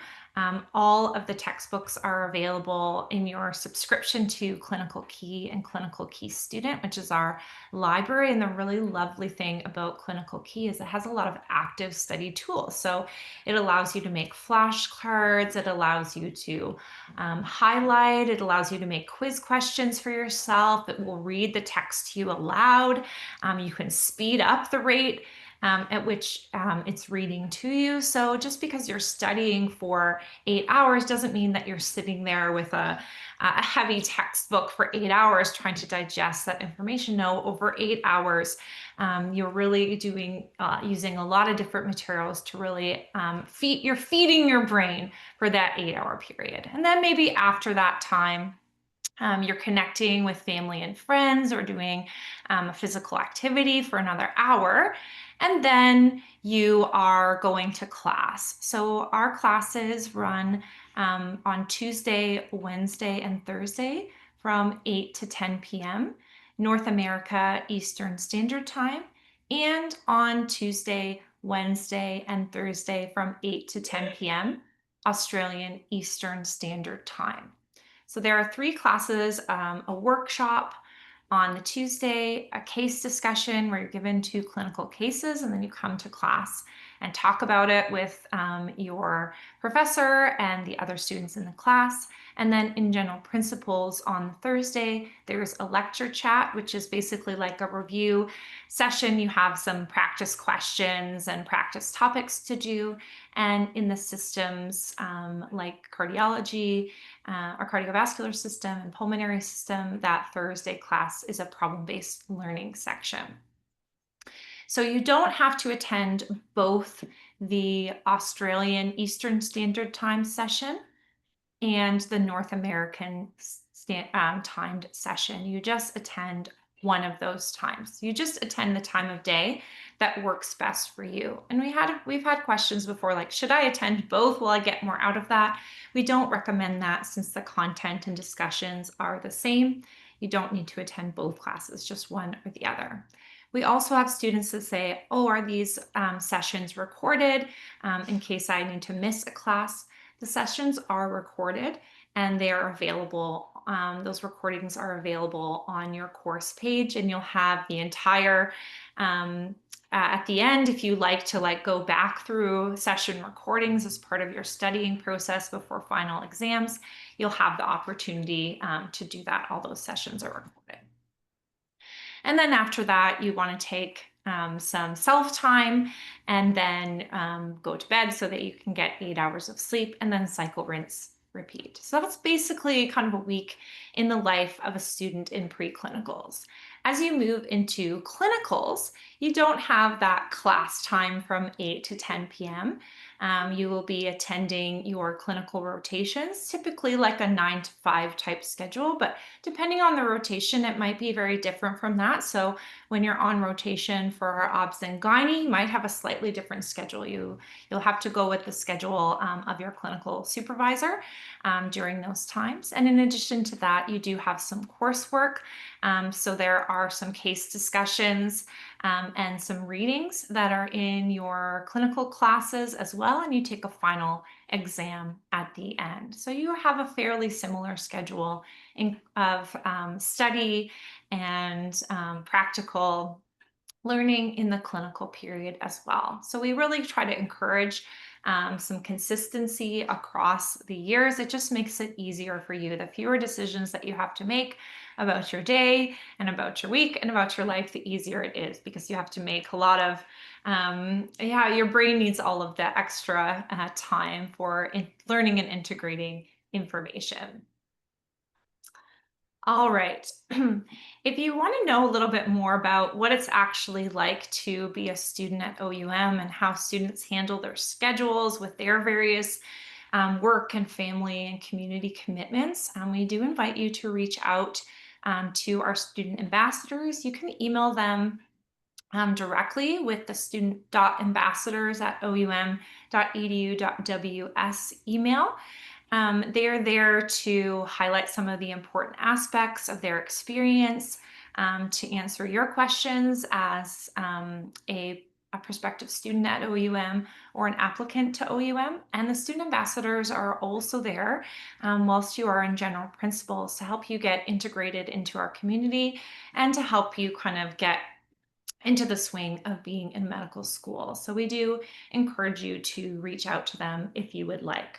All of the textbooks are available in your subscription to Clinical Key and Clinical Key Student, which is our library. And the really lovely thing about Clinical Key is it has a lot of active study tools. So it allows you to make flashcards, it allows you to highlight, it allows you to make quiz questions for yourself, it will read the text to you aloud. You can speed up the rate at which it's reading to you. So just because you're studying for 8 hours doesn't mean that you're sitting there with a heavy textbook for 8 hours trying to digest that information. No, over 8 hours, you're really doing using a lot of different materials to really you're feeding your brain for that 8-hour period. And then maybe after that time, you're connecting with family and friends or doing a physical activity for another hour, and then you are going to class. So our classes run on Tuesday, Wednesday, and Thursday from 8 to 10 p.m. North America Eastern Standard Time, and on Tuesday, Wednesday, and Thursday from 8 to 10 p.m. Australian Eastern Standard Time. So there are 3 classes, a workshop on the Tuesday, a case discussion where you're given 2 clinical cases, and then you come to class and talk about it with your professor and the other students in the class. And then in general principles on Thursday, there's a lecture chat, which is basically like a review session. You have some practice questions and practice topics to do. And in the systems like cardiology, our cardiovascular system and pulmonary system, that Thursday class is a problem-based learning section. So you don't have to attend both the Australian Eastern Standard Time session and the North American timed session. You just attend one of those times. You just attend the time of day that works best for you. And we've had questions before, like, should I attend both? Will I get more out of that? We don't recommend that since the content and discussions are the same. You don't need to attend both classes, just one or the other. We also have students that say, oh, are these sessions recorded in case I need to miss a class? The sessions are recorded and they are available. Those recordings are available on your course page, and you'll have the entire at the end, if you like to go back through session recordings as part of your studying process before final exams, you'll have the opportunity to do that. All those sessions are recorded. And then after that, you want to take some self-time and then go to bed so that you can get 8 hours of sleep, and then cycle, rinse, repeat. So that's basically kind of a week in the life of a student in preclinicals. As you move into clinicals, you don't have that class time from 8 to 10 p.m. You will be attending your clinical rotations, typically like a 9 to 5 type schedule, but depending on the rotation, it might be very different from that. So when you're on rotation for our obs and gynae, you might have a slightly different schedule. You'll have to go with the schedule of your clinical supervisor during those times. And in addition to that, you do have some coursework. So there are some case discussions and some readings that are in your clinical classes as well, and you take a final exam at the end. So you have a fairly similar schedule of study and practical learning in the clinical period as well. So we really try to encourage some consistency across the years. It just makes it easier for you. The fewer decisions that you have to make about your day and about your week and about your life, the easier it is, because you have to make a lot of, your brain needs all of the extra time for learning and integrating information. All right. If you want to know a little bit more about what it's actually like to be a student at OUM and how students handle their schedules with their various work and family and community commitments, we do invite you to reach out to our student ambassadors. You can email them directly with the student.ambassadors@oum.edu.ws email. They are there to highlight some of the important aspects of their experience, to answer your questions as a a prospective student at OUM or an applicant to OUM. And the student ambassadors are also there whilst you are in general principles to help you get integrated into our community and to help you kind of get into the swing of being in medical school. So we do encourage you to reach out to them if you would like.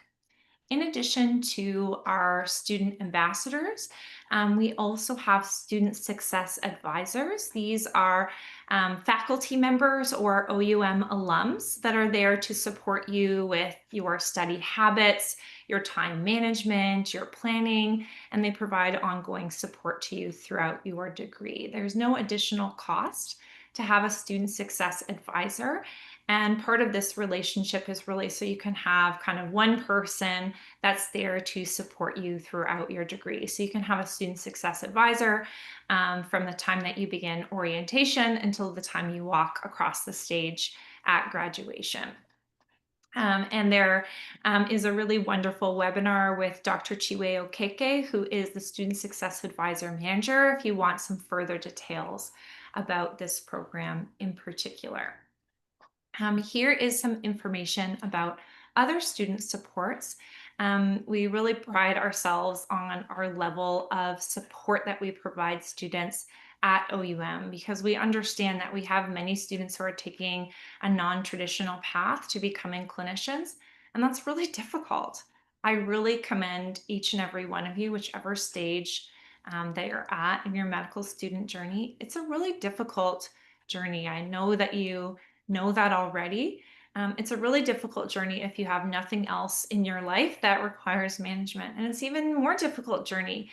In addition to our student ambassadors, we also have student success advisors. These are faculty members or OUM alums that are there to support you with your study habits, your time management, your planning, and they provide ongoing support to you throughout your degree. There's no additional cost to have a student success advisor. And part of this relationship is really so you can have kind of one person that's there to support you throughout your degree. So you can have a student success advisor from the time that you begin orientation until the time you walk across the stage at graduation. And there is a really wonderful webinar with Dr. Chiwe Okeke, who is the Student Success Advisor Manager, if you want some further details about this program in particular. Here is some information about other student supports. We really pride ourselves on our level of support that we provide students at OUM because we understand that we have many students who are taking a non-traditional path to becoming clinicians, and that's really difficult. I really commend each and every one of you, whichever stage that you're at in your medical student journey. It's a really difficult journey. I know that you know that already. It's a really difficult journey if you have nothing else in your life that requires management. And it's even more difficult journey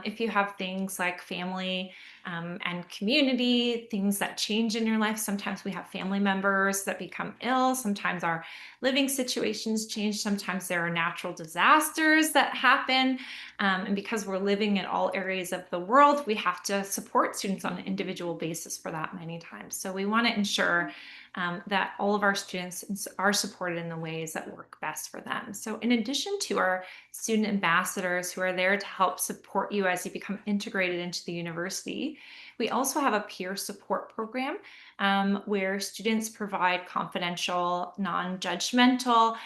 if you have things like family and community, things that change in your life. Sometimes we have family members that become ill. Sometimes our living situations change. Sometimes there are natural disasters that happen. And because we're living in all areas of the world, we have to support students on an individual basis for that many times. So we want to ensure that all of our students are supported in the ways that work best for them. So in addition to our student ambassadors who are there to help support you as you become integrated into the university, we also have a peer support program where students provide confidential, non-judgmental,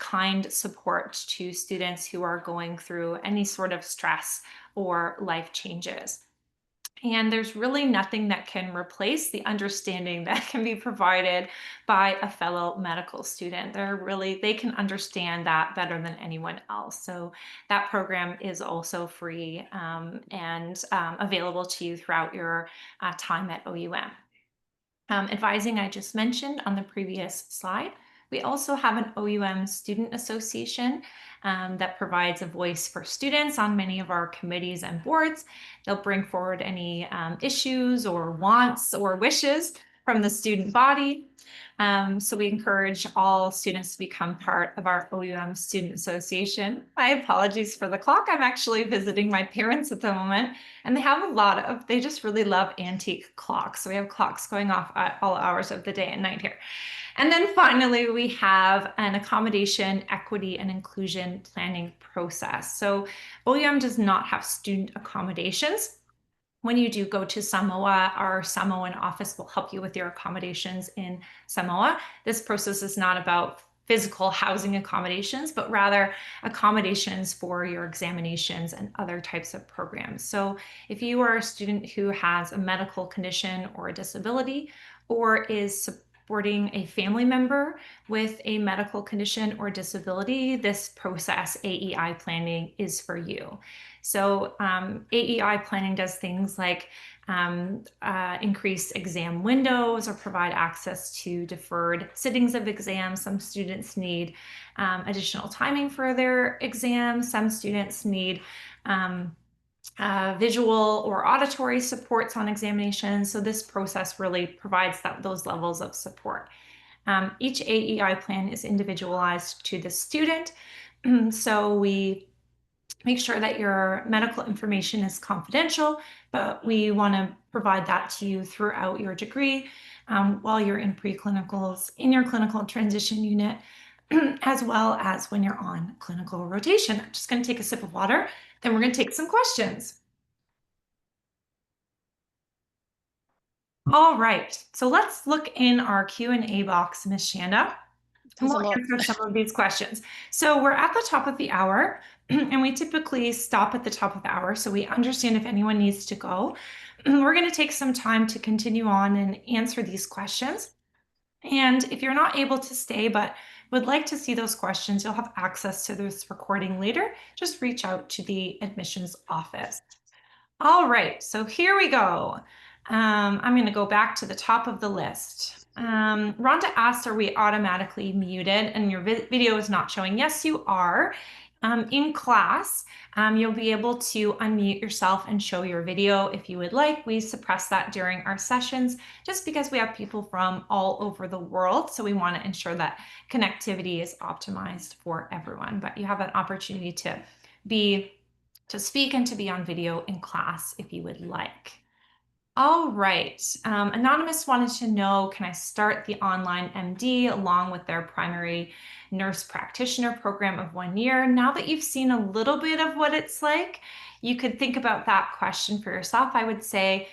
kind support to students who are going through any sort of stress or life changes. And there's really nothing that can replace the understanding that can be provided by a fellow medical student. They can understand that better than anyone else. So that program is also free and available to you throughout your time at OUM. Advising I just mentioned on the previous slide. We also have an OUM Student Association that provides a voice for students on many of our committees and boards. They'll bring forward any issues or wants or wishes from the student body. So we encourage all students to become part of our OUM Student Association. My apologies for the clock. I'm actually visiting my parents at the moment, and they just really love antique clocks. So we have clocks going off at all hours of the day and night here. And then finally, we have an accommodation, equity, and inclusion planning process. So OUM does not have student accommodations. When you do go to Samoa, our Samoan office will help you with your accommodations in Samoa. This process is not about physical housing accommodations, but rather accommodations for your examinations and other types of programs. So if you are a student who has a medical condition or a disability, or is supporting a family member with a medical condition or disability, this process, AEI planning, is for you. So AEI planning does things like increase exam windows or provide access to deferred sittings of exams. Some students need additional timing for their exams. Some students need visual or auditory supports on examinations. So this process really provides those levels of support. Each AEI plan is individualized to the student. So we make sure that your medical information is confidential, but we want to provide that to you throughout your degree while you're in preclinicals, in your clinical transition unit, as well as when you're on clinical rotation. I'm just going to take a sip of water, then we're going to take some questions. All right, so let's look in our Q&A box, Ms. Shanda, and There's a we'll lot. answer some of these questions. So we're at the top of the hour, and we typically stop at the top of the hour, so we understand if anyone needs to go. We're going to take some time to continue on and answer these questions. And if you're not able to stay but would like to see those questions, you'll have access to this recording later. Just reach out to the admissions office. All right, so here we go. I'm going to go back to the top of the list. Rhonda asked, are we automatically muted and your video is not showing? Yes, you are. In class, you'll be able to unmute yourself and show your video if you would like. We suppress that during our sessions just because we have people from all over the world. So we want to ensure that connectivity is optimized for everyone. But you have an opportunity to speak and to be on video in class if you would like. All right, Anonymous wanted to know, can I start the online MD along with their primary nurse practitioner program of 1 year? Now that you've seen a little bit of what it's like, you could think about that question for yourself. I would say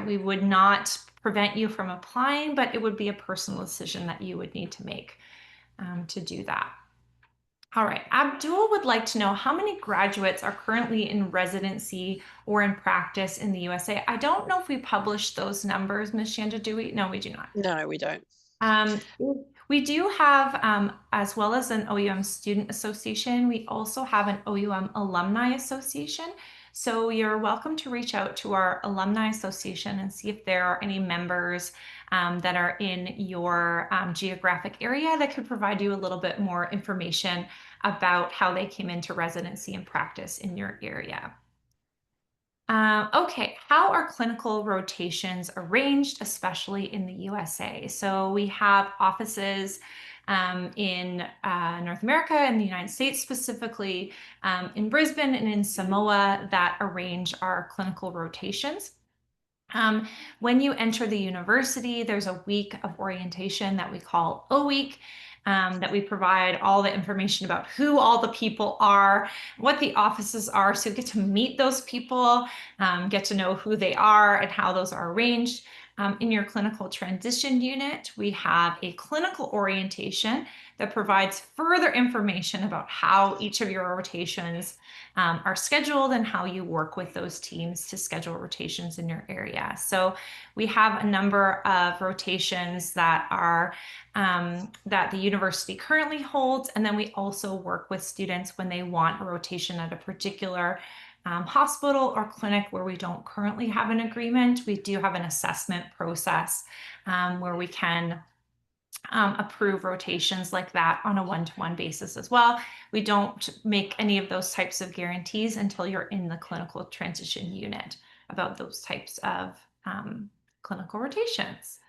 we would not prevent you from applying, but it would be a personal decision that you would need to make to do that. All right, Abdul would like to know how many graduates are currently in residency or in practice in the USA. I don't know if we published those numbers, Ms. Shanda, do we? No, we do not. No, we don't. We do have, as well as an OUM Student Association, we also have an OUM Alumni Association. So you're welcome to reach out to our Alumni Association and see if there are any members that are in your geographic area that could provide you a little bit more information about how they came into residency and practice in your area. Okay, how are clinical rotations arranged, especially in the USA? So we have offices in North America and the United States, specifically in Brisbane and in Samoa, that arrange our clinical rotations. When you enter the university, there's a week of orientation that we call O-Week. That we provide all the information about who all the people are, what the offices are, so you get to meet those people, get to know who they are and how those are arranged. In your clinical transition unit, we have a clinical orientation that provides further information about how each of your rotations are scheduled and how you work with those teams to schedule rotations in your area. So we have a number of rotations that are that the university currently holds, and then we also work with students when they want a rotation at a particular hospital or clinic where we don't currently have an agreement. We do have an assessment process where we can approve rotations like that on a one-to-one basis as well. We don't make any of those types of guarantees until you're in the clinical transition unit about those types of clinical rotations.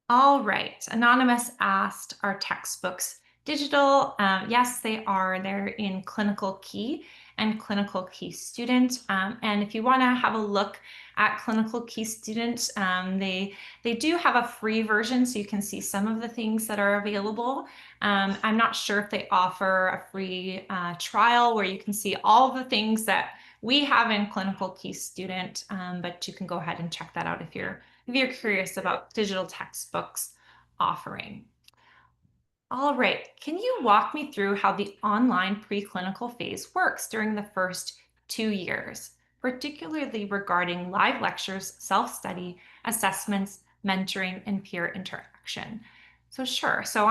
All right, Anonymous asked, are textbooks digital? Yes, they are. They're in Clinical Key and Clinical Key Student. And if you want to have a look at Clinical Key Student, they do have a free version, so you can see some of the things that are available. I'm not sure if they offer a free trial where you can see all the things that we have in Clinical Key Student, but you can go ahead and check that out if you're curious about digital textbooks offering. All right, can you walk me through how the online preclinical phase works during the first 2 years, particularly regarding live lectures, self-study, assessments, mentoring, and peer interaction? So sure, so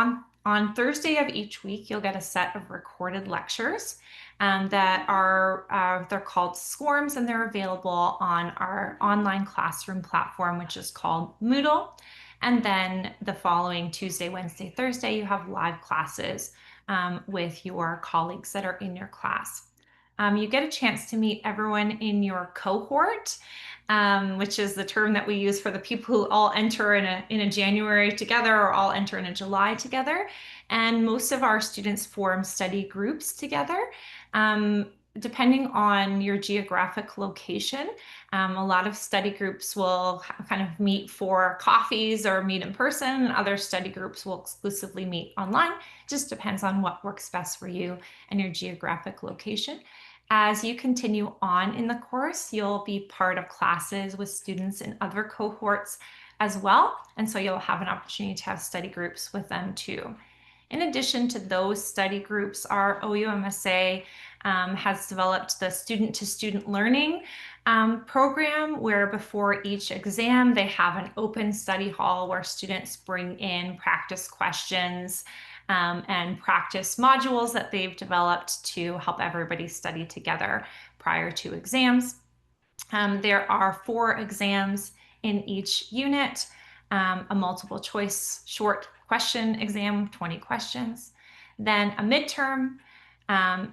on Thursday of each week, you'll get a set of recorded lectures that are, they're called SCORMs, and they're available on our online classroom platform, which is called Moodle. And then the following Tuesday, Wednesday, Thursday, you have live classes with your colleagues that are in your class. You get a chance to meet everyone in your cohort, which is the term that we use for the people who all enter in a January together or all enter in a July together. And most of our students form study groups together. Depending on your geographic location, a lot of study groups will kind of meet for coffees or meet in person. Other study groups will exclusively meet online. Just depends on what works best for you and your geographic location. As you continue on in the course, you'll be part of classes with students in other cohorts as well. And so you'll have an opportunity to have study groups with them too. In addition to those study groups, our OUMSA has developed the student-to-student learning program, where before each exam they have an open study hall where students bring in practice questions and practice modules that they've developed to help everybody study together prior to exams. There are 4 exams in each unit, a multiple choice short question exam, 20 questions, then a midterm.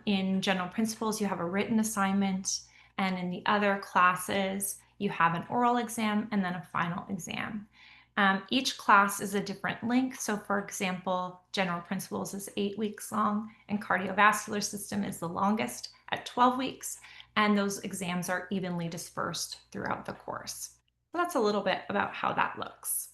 In general principles, you have a written assignment, and in the other classes, you have an oral exam and then a final exam. Each class is a different length. So for example, general principles is 8 weeks long, and cardiovascular system is the longest at 12 weeks. And those exams are evenly dispersed throughout the course. So that's a little bit about how that looks.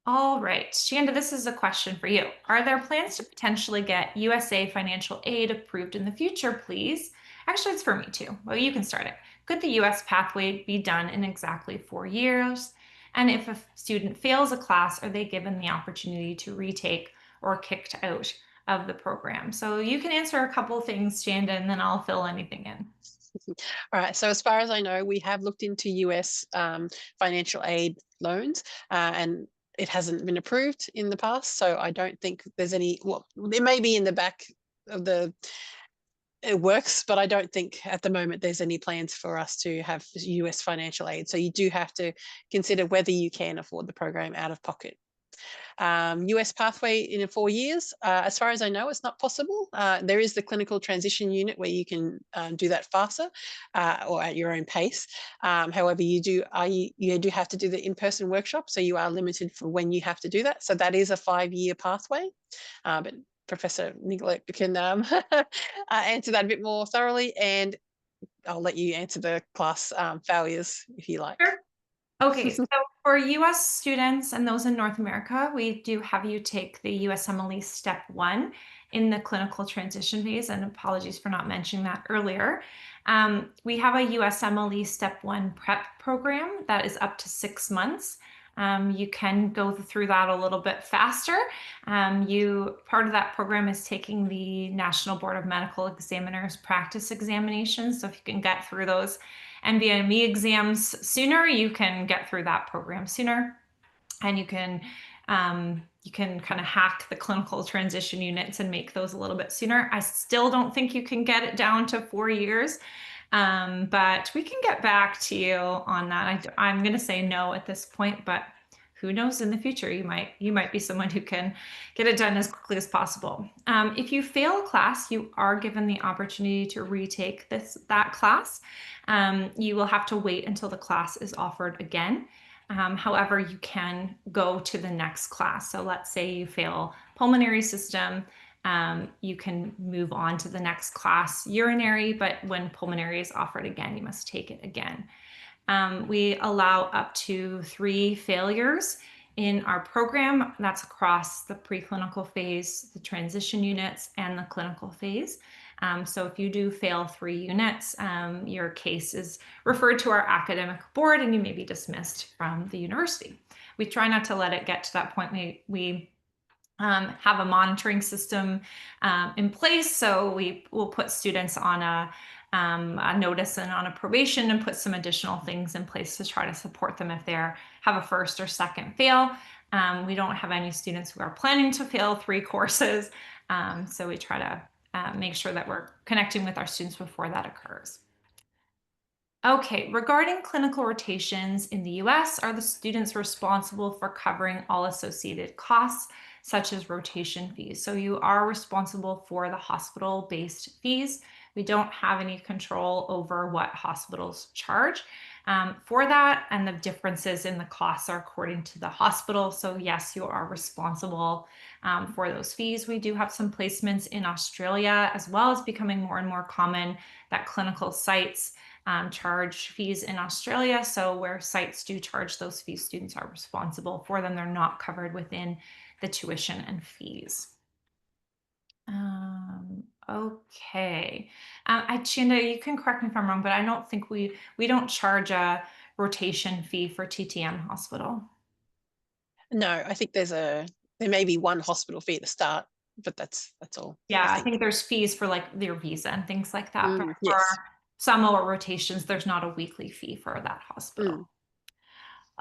All right, Shanda, this is a question for you. Are there plans to potentially get USA financial aid approved in the future, please? Actually, it's for me too. Well, you can start it. Could the US pathway be done in exactly 4 years? And if a student fails a class, are they given the opportunity to retake or kicked out of the program? So you can answer a couple things, Shanda, and then I'll fill anything in. All right. So as far as I know, we have looked into US financial aid loans, and it hasn't been approved in the past. So I don't think there's any. Well, there may be in the back of the. It works, but I don't think at the moment there's any plans for us to have US financial aid. So you do have to consider whether you can afford the program out of pocket. US pathway in 4 years, as far as I know, it's not possible. There is the clinical transition unit where you can do that faster or at your own pace. However, you do have to do the in-person workshop, so you are limited for when you have to do that. So that is a 5-year pathway, but Professor Nicolette can answer that a bit more thoroughly, and I'll let you answer the class failures if you like. Sure. Okay, so for US students and those in North America, we do have you take the USMLE Step 1 in the clinical transition phase, and apologies for not mentioning that earlier. We have a USMLE Step 1 prep program that is up to 6 months. You can go through that a little bit faster. Part of that program is taking the National Board of Medical Examiners practice examinations. So if you can get through those NBME exams sooner, you can get through that program sooner, and you can kind of hack the clinical transition units and make those a little bit sooner. I still don't think you can get it down to 4 years, but we can get back to you on that. I'm going to say no at this point, but who knows in the future, you might be someone who can get it done as quickly as possible. If you fail a class, you are given the opportunity to retake that class. You will have to wait until the class is offered again. However, you can go to the next class. So let's say you fail pulmonary system, you can move on to the next class, urinary, but when pulmonary is offered again, you must take it again. We allow up to 3 failures in our program. That's across the preclinical phase, the transition units, and the clinical phase. So if you do fail 3 units, your case is referred to our academic board and you may be dismissed from the university. We try not to let it get to that point. We have a monitoring system in place. So we will put students on a notice and on a probation and put some additional things in place to try to support them if they have a first or second fail. We don't have any students who are planning to fail 3 courses. So we try to make sure that we're connecting with our students before that occurs. Okay, regarding clinical rotations in the US, are the students responsible for covering all associated costs, such as rotation fees? So you are responsible for the hospital-based fees. We don't have any control over what hospitals charge for that, and the differences in the costs are according to the hospital. So yes, you are responsible for those fees. We do have some placements in Australia, as well as becoming more and more common that clinical sites charge fees in Australia. So where sites do charge those fees, students are responsible for them. They're not covered within the tuition and fees. Okay. Chanda, you can correct me if I'm wrong, but I don't think we don't charge a rotation fee for TTM Hospital? No, I think there may be one hospital fee at the start, but that's all, I Yeah, I think. think there's fees for like their visa and things like that, but for Yes. Samoa rotations, there's not a weekly fee for that hospital. Mm.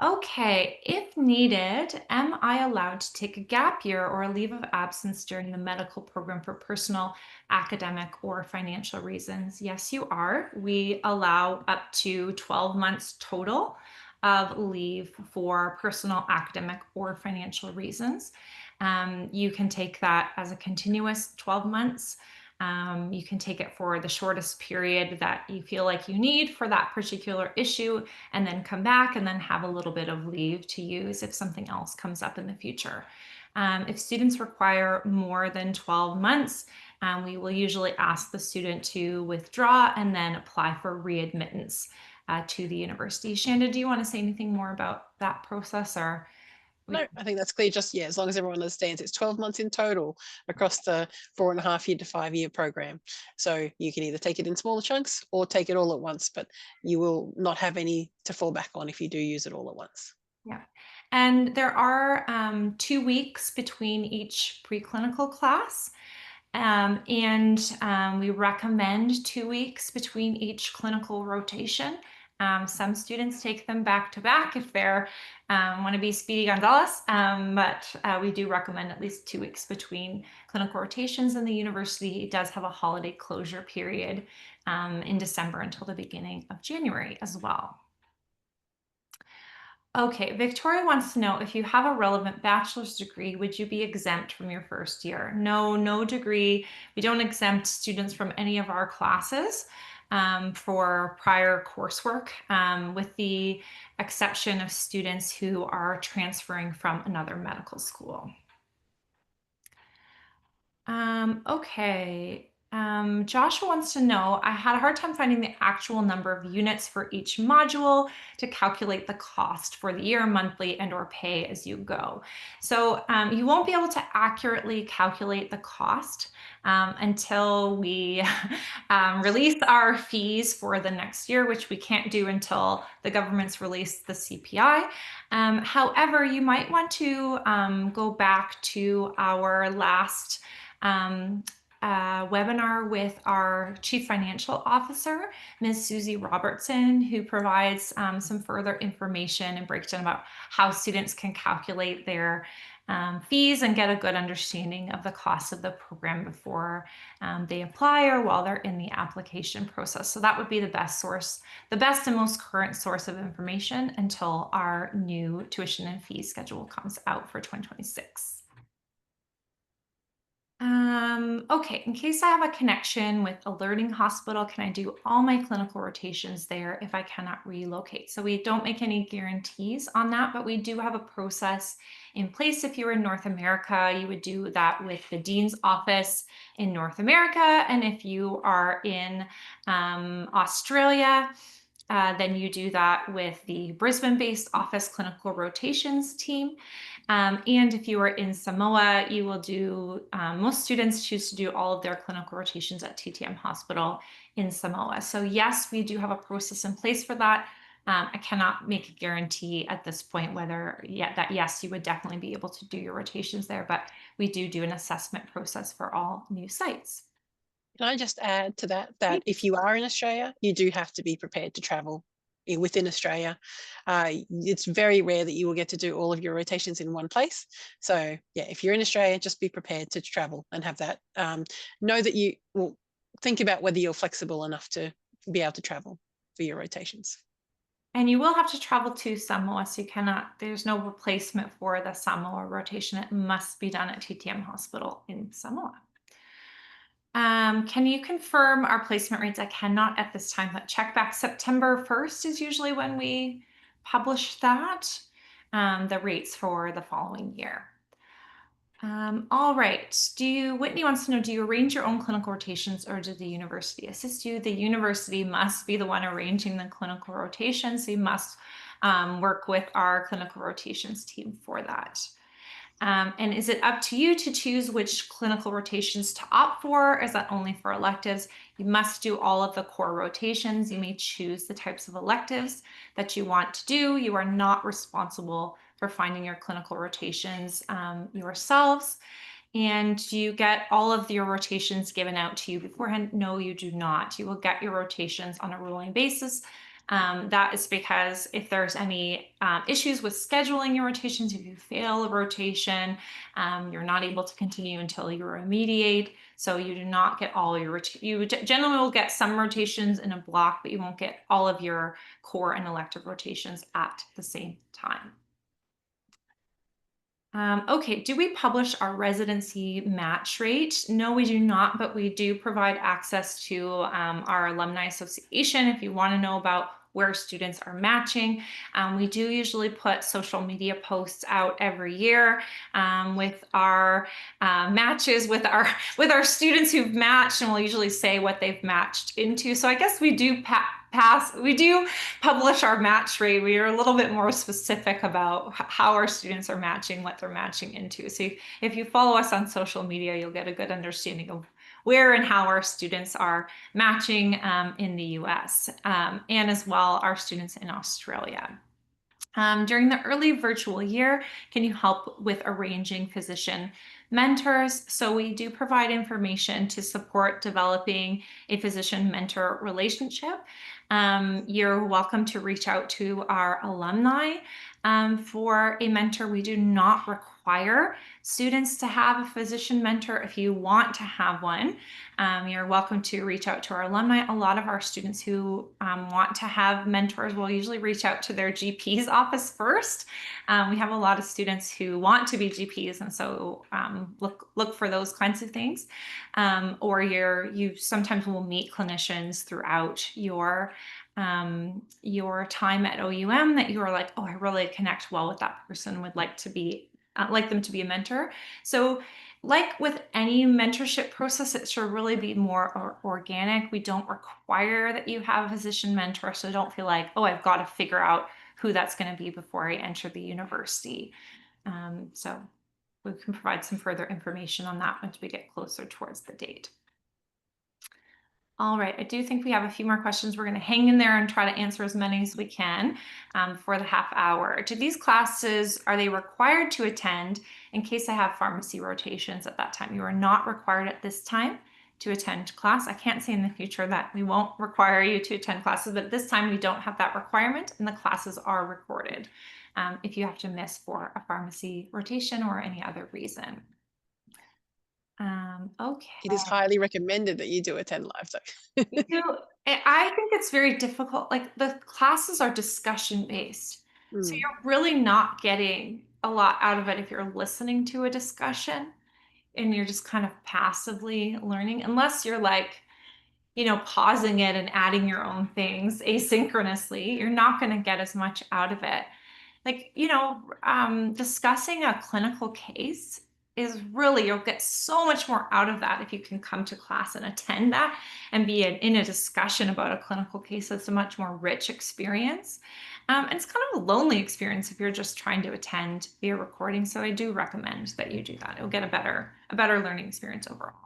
Okay, if needed, am I allowed to take a gap year or a leave of absence during the medical program for personal, academic, or financial reasons? Yes, you are. We allow up to 12 months total of leave for personal, academic, or financial reasons. You can take that as a continuous 12 months. You can take it for the shortest period that you feel like you need for that particular issue, and then come back and then have a little bit of leave to use if something else comes up in the future. If students require more than 12 months, we will usually ask the student to withdraw and then apply for readmittance to the university. Shanda, do you want to say anything more about that process, or? No, I think that's clear. Just, yeah, as long as everyone understands, it's 12 months in total across the 4.5 year to 5 year program. So you can either take it in smaller chunks or take it all at once, but you will not have any to fall back on if you do use it all at once. Yeah. And there are 2 weeks between each preclinical class. We recommend 2 weeks between each clinical rotation. Some students take them back to back if they're want to be Speedy Gonzalez, but we do recommend at least 2 weeks between clinical rotations, and the university does have a holiday closure period in December until the beginning of January as well. Okay, Victoria wants to know, if you have a relevant bachelor's degree, would you be exempt from your first year? No, no degree. We don't exempt students from any of our classes for prior coursework, with the exception of students who are transferring from another medical school. Okay. Joshua wants to know, I had a hard time finding the actual number of units for each module to calculate the cost for the year, monthly, and or pay as you go. So you won't be able to accurately calculate the cost until we release our fees for the next year, which we can't do until the government's released the CPI. However, you might want to go back to our last webinar with our Chief Financial Officer, Ms. Susie Robertson, who provides some further information and breakdown about how students can calculate their fees and get a good understanding of the cost of the program before they apply or while they're in the application process. So that would be the best source, the best and most current source of information until our new tuition and fee schedule comes out for 2026. Okay, in case I have a connection with a learning hospital, can I do all my clinical rotations there if I cannot relocate? So we don't make any guarantees on that, but we do have a process in place. If you're in North America, you would do that with the Dean's office in North America. And if you are in Australia, then you do that with the Brisbane-based office clinical rotations team. And if you are in Samoa, you will do, most students choose to do all of their clinical rotations at TTM Hospital in Samoa. So yes, we do have a process in place for that. I cannot make a guarantee at this point whether yes, you would definitely be able to do your rotations there, but we do an assessment process for all new sites. Can I just add to that if you are in Australia, you do have to be prepared to travel within Australia. It's very rare that you will get to do all of your rotations in one place. So yeah, if you're in Australia, just be prepared to travel and have that. Know that you will think about whether you're flexible enough to be able to travel for your rotations. And you will have to travel to Samoa, so you cannot, there's no replacement for the Samoa rotation. It must be done at TTM Hospital in Samoa. Can you confirm our placement rates? I cannot at this time, but check back. September 1st is usually when we publish that, the rates for the following year. All right. Whitney wants to know, do you arrange your own clinical rotations or does the university assist you? The university must be the one arranging the clinical rotations. So you must work with our clinical rotations team for that. And is it up to you to choose which clinical rotations to opt for? Or is that only for electives? You must do all of the core rotations. You may choose the types of electives that you want to do. You are not responsible for finding your clinical rotations yourselves. And you get all of your rotations given out to you beforehand. No, you do not. You will get your rotations on a rolling basis. That is because if there's any issues with scheduling your rotations, if you fail a rotation, you're not able to continue until you remediate. So you do not get all your, you generally will get some rotations in a block, but you won't get all of your core and elective rotations at the same time. Okay, do we publish our residency match rate? No, we do not, but we do provide access to our alumni association if you want to know about where students are matching. We do usually put social media posts out every year with our matches with our students who've matched, and we'll usually say what they've matched into. So I guess we do we do publish our match rate. We are a little bit more specific about how our students are matching, what they're matching into. So if you follow us on social media, you'll get a good understanding of where and how our students are matching in the US, and as well our students in Australia. During the early virtual year, can you help with arranging physician mentors? So we do provide information to support developing a physician-mentor relationship. You're welcome to reach out to our alumni for a mentor. We do not require students to have a physician mentor. If you want to have one, you're welcome to reach out to our alumni. A lot of our students who want to have mentors will usually reach out to their GP's office first. We have a lot of students who want to be GPs, and so look for those kinds of things. Or you sometimes will meet clinicians throughout your time at OUM that you are like, oh, I really connect well with that person, would like them to be a mentor. So like with any mentorship process, it should really be more organic. We don't require that you have a physician mentor, so don't feel like, oh, I've got to figure out who that's going to be before I enter the university. So we can provide some further information on that once we get closer towards the date. All right, I do think we have a few more questions. We're going to hang in there and try to answer as many as we can for the half hour. Do these classes, are they required to attend in case I have pharmacy rotations at that time? You are not required at this time to attend class. I can't say in the future that we won't require you to attend classes, but at this time we don't have that requirement, and the classes are recorded if you have to miss for a pharmacy rotation or any other reason. Okay. It is highly recommended that you do attend live though. I think it's very difficult. Like the classes are discussion based. So Mm. you're really not getting a lot out of it if you're listening to a discussion and you're just kind of passively learning, unless you're like, pausing it and adding your own things asynchronously. You're not going to get as much out of it. Like, discussing a clinical case is really, you'll get so much more out of that if you can come to class and attend that and be in a discussion about a clinical case. It's a much more rich experience. And it's kind of a lonely experience if you're just trying to attend via recording. So I do recommend that you do that. You'll get a better learning experience overall.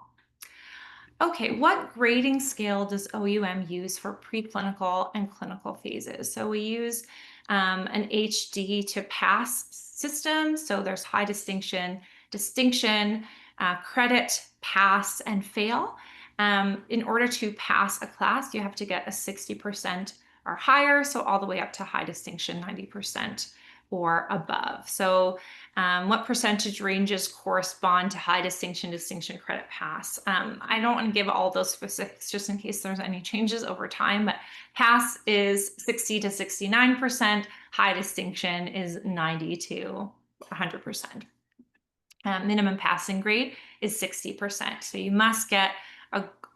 Okay, what grading scale does OUM use for preclinical and clinical phases? So we use an HD to pass system. So there's high distinction, credit, pass, and fail. In order to pass a class, you have to get a 60% or higher, so all the way up to high distinction, 90% or above. So what percentage ranges correspond to high distinction, credit, pass? I don't want to give all those specifics just in case there's any changes over time, but pass is 60 to 69%, high distinction is 90 to 100%. Minimum passing grade is 60%. So you must get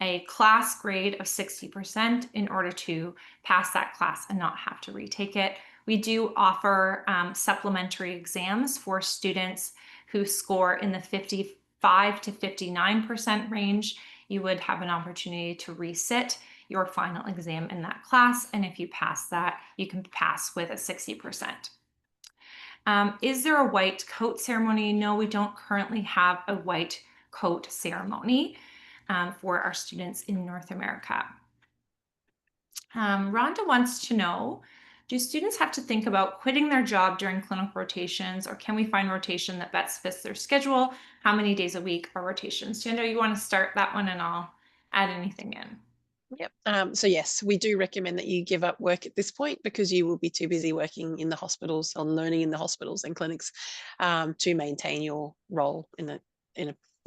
a class grade of 60% in order to pass that class and not have to retake it. We do offer supplementary exams for students who score in the 55 to 59% range. You would have an opportunity to resit your final exam in that class. And if you pass that, you can pass with a 60%. Is there a white coat ceremony? No, we don't currently have a white coat ceremony. for our students in North America. Rhonda wants to know, do students have to think about quitting their job during clinical rotations, or can we find rotation that best fits their schedule? How many days a week are rotations? Shanda, you want to start that one and I'll add anything in. Yep. So yes, we do recommend that you give up work at this point because you will be too busy working in the hospitals or learning in the hospitals and clinics to maintain your role in a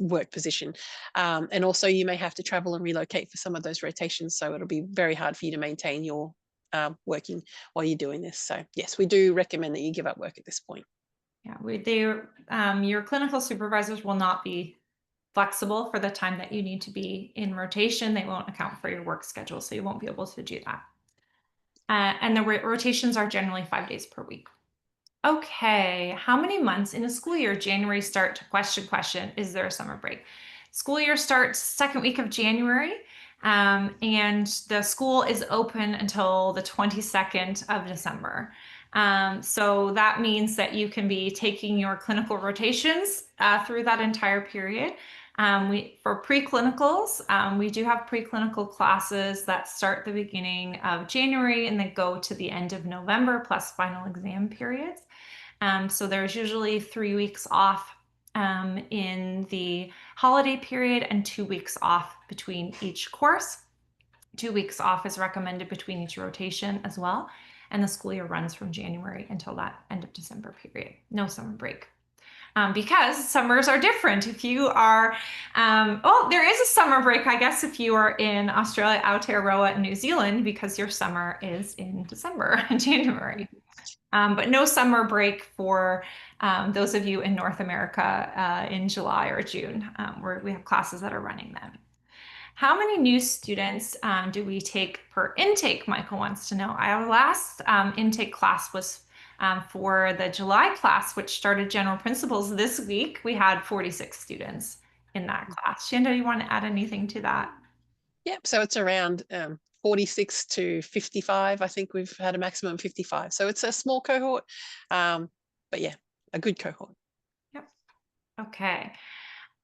work position. And also you may have to travel and relocate for some of those rotations. So it'll be very hard for you to maintain your working while you're doing this. So yes, we do recommend that you give up work at this point. Yeah, your clinical supervisors will not be flexible for the time that you need to be in rotation. They won't account for your work schedule, so you won't be able to do that. And the rotations are generally 5 days per week. Okay, how many months in a school year? January start to question, is there a summer break? School year starts second week of January, and the school is open until the 22nd of December. So that means that you can be taking your clinical rotations through that entire period. For preclinicals, we do have preclinical classes that start the beginning of January and then go to the end of November plus final exam periods. So there's usually 3 weeks off in the holiday period and 2 weeks off between each course. 2 weeks off is recommended between each rotation as well. And the school year runs from January until that end of December period. No summer break. Because summers are different. If you are, there is a summer break, I guess, if you are in Australia, Aotearoa, and New Zealand, because your summer is in December and January. But no summer break for those of you in North America in July or June, where we have classes that are running then. How many new students do we take per intake? Michael wants to know. Our last intake class was for the July class, which started general principles this week. We had 46 students in that class. Shanda, you want to add anything to that? Yep. So it's around 46 to 55. I think we've had a maximum of 55. So it's a small cohort, but yeah, a good cohort. Yep. Okay.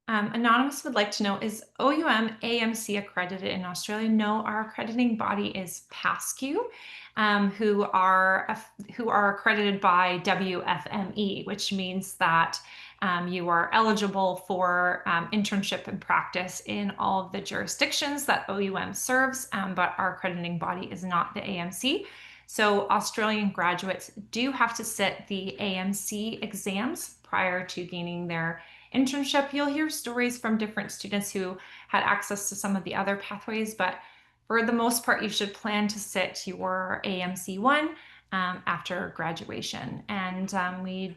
Anonymous would like to know, is OUM AMC accredited in Australia? No, our accrediting body is PASCU, who are accredited by WFME, which means that you are eligible for internship and practice in all of the jurisdictions that OUM serves, but our accrediting body is not the AMC. So Australian graduates do have to sit the AMC exams prior to gaining their internship. You'll hear stories from different students who had access to some of the other pathways, but for the most part, you should plan to sit your AMC 1 after graduation. And we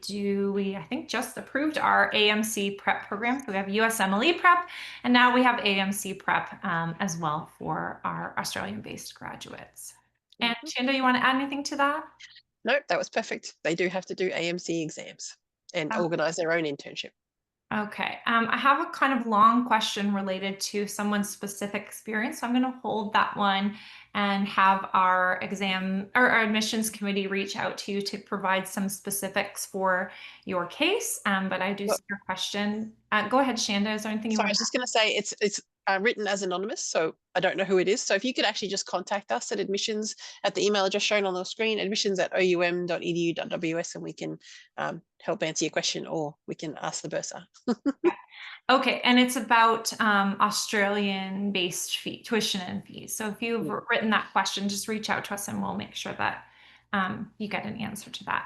I think just approved our AMC prep program. So we have USMLE prep, and now we have AMC prep as well for our Australian-based graduates. And Shanda, you want to add anything to that? No, that was perfect. They do have to do AMC exams and organize their own internship. Okay, I have a kind of long question related to someone's specific experience, so I'm going to hold that one and have our exam or our admissions committee reach out to you to provide some specifics for your case. But I do see your question. Go ahead, Shanda. Is there anything you Sorry, I want was just going to say it's written as anonymous, so I don't know who it is. So if you could actually just contact us at admissions at the email address shown on the screen, admissions@oum.edu.ws, and we can help answer your question, or we can ask the bursar. Okay, and it's about Australian-based tuition and fees. So if you've written that question, just reach out to us and we'll make sure that you get an answer to that.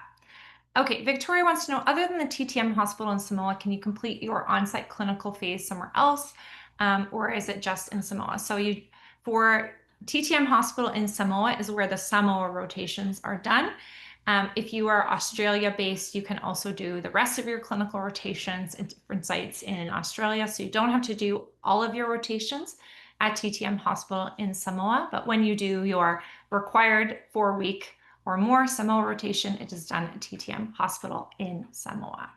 Okay, Victoria wants to know, other than the TTM hospital in Samoa, can you complete your on-site clinical phase somewhere else, or is it just in Samoa? So for TTM hospital in Samoa is where the Samoa rotations are done. If you are Australia-based, you can also do the rest of your clinical rotations in different sites in Australia. So you don't have to do all of your rotations at TTM hospital in Samoa, but when you do your required 4-week or more Samoa rotation, it is done at TTM hospital in Samoa.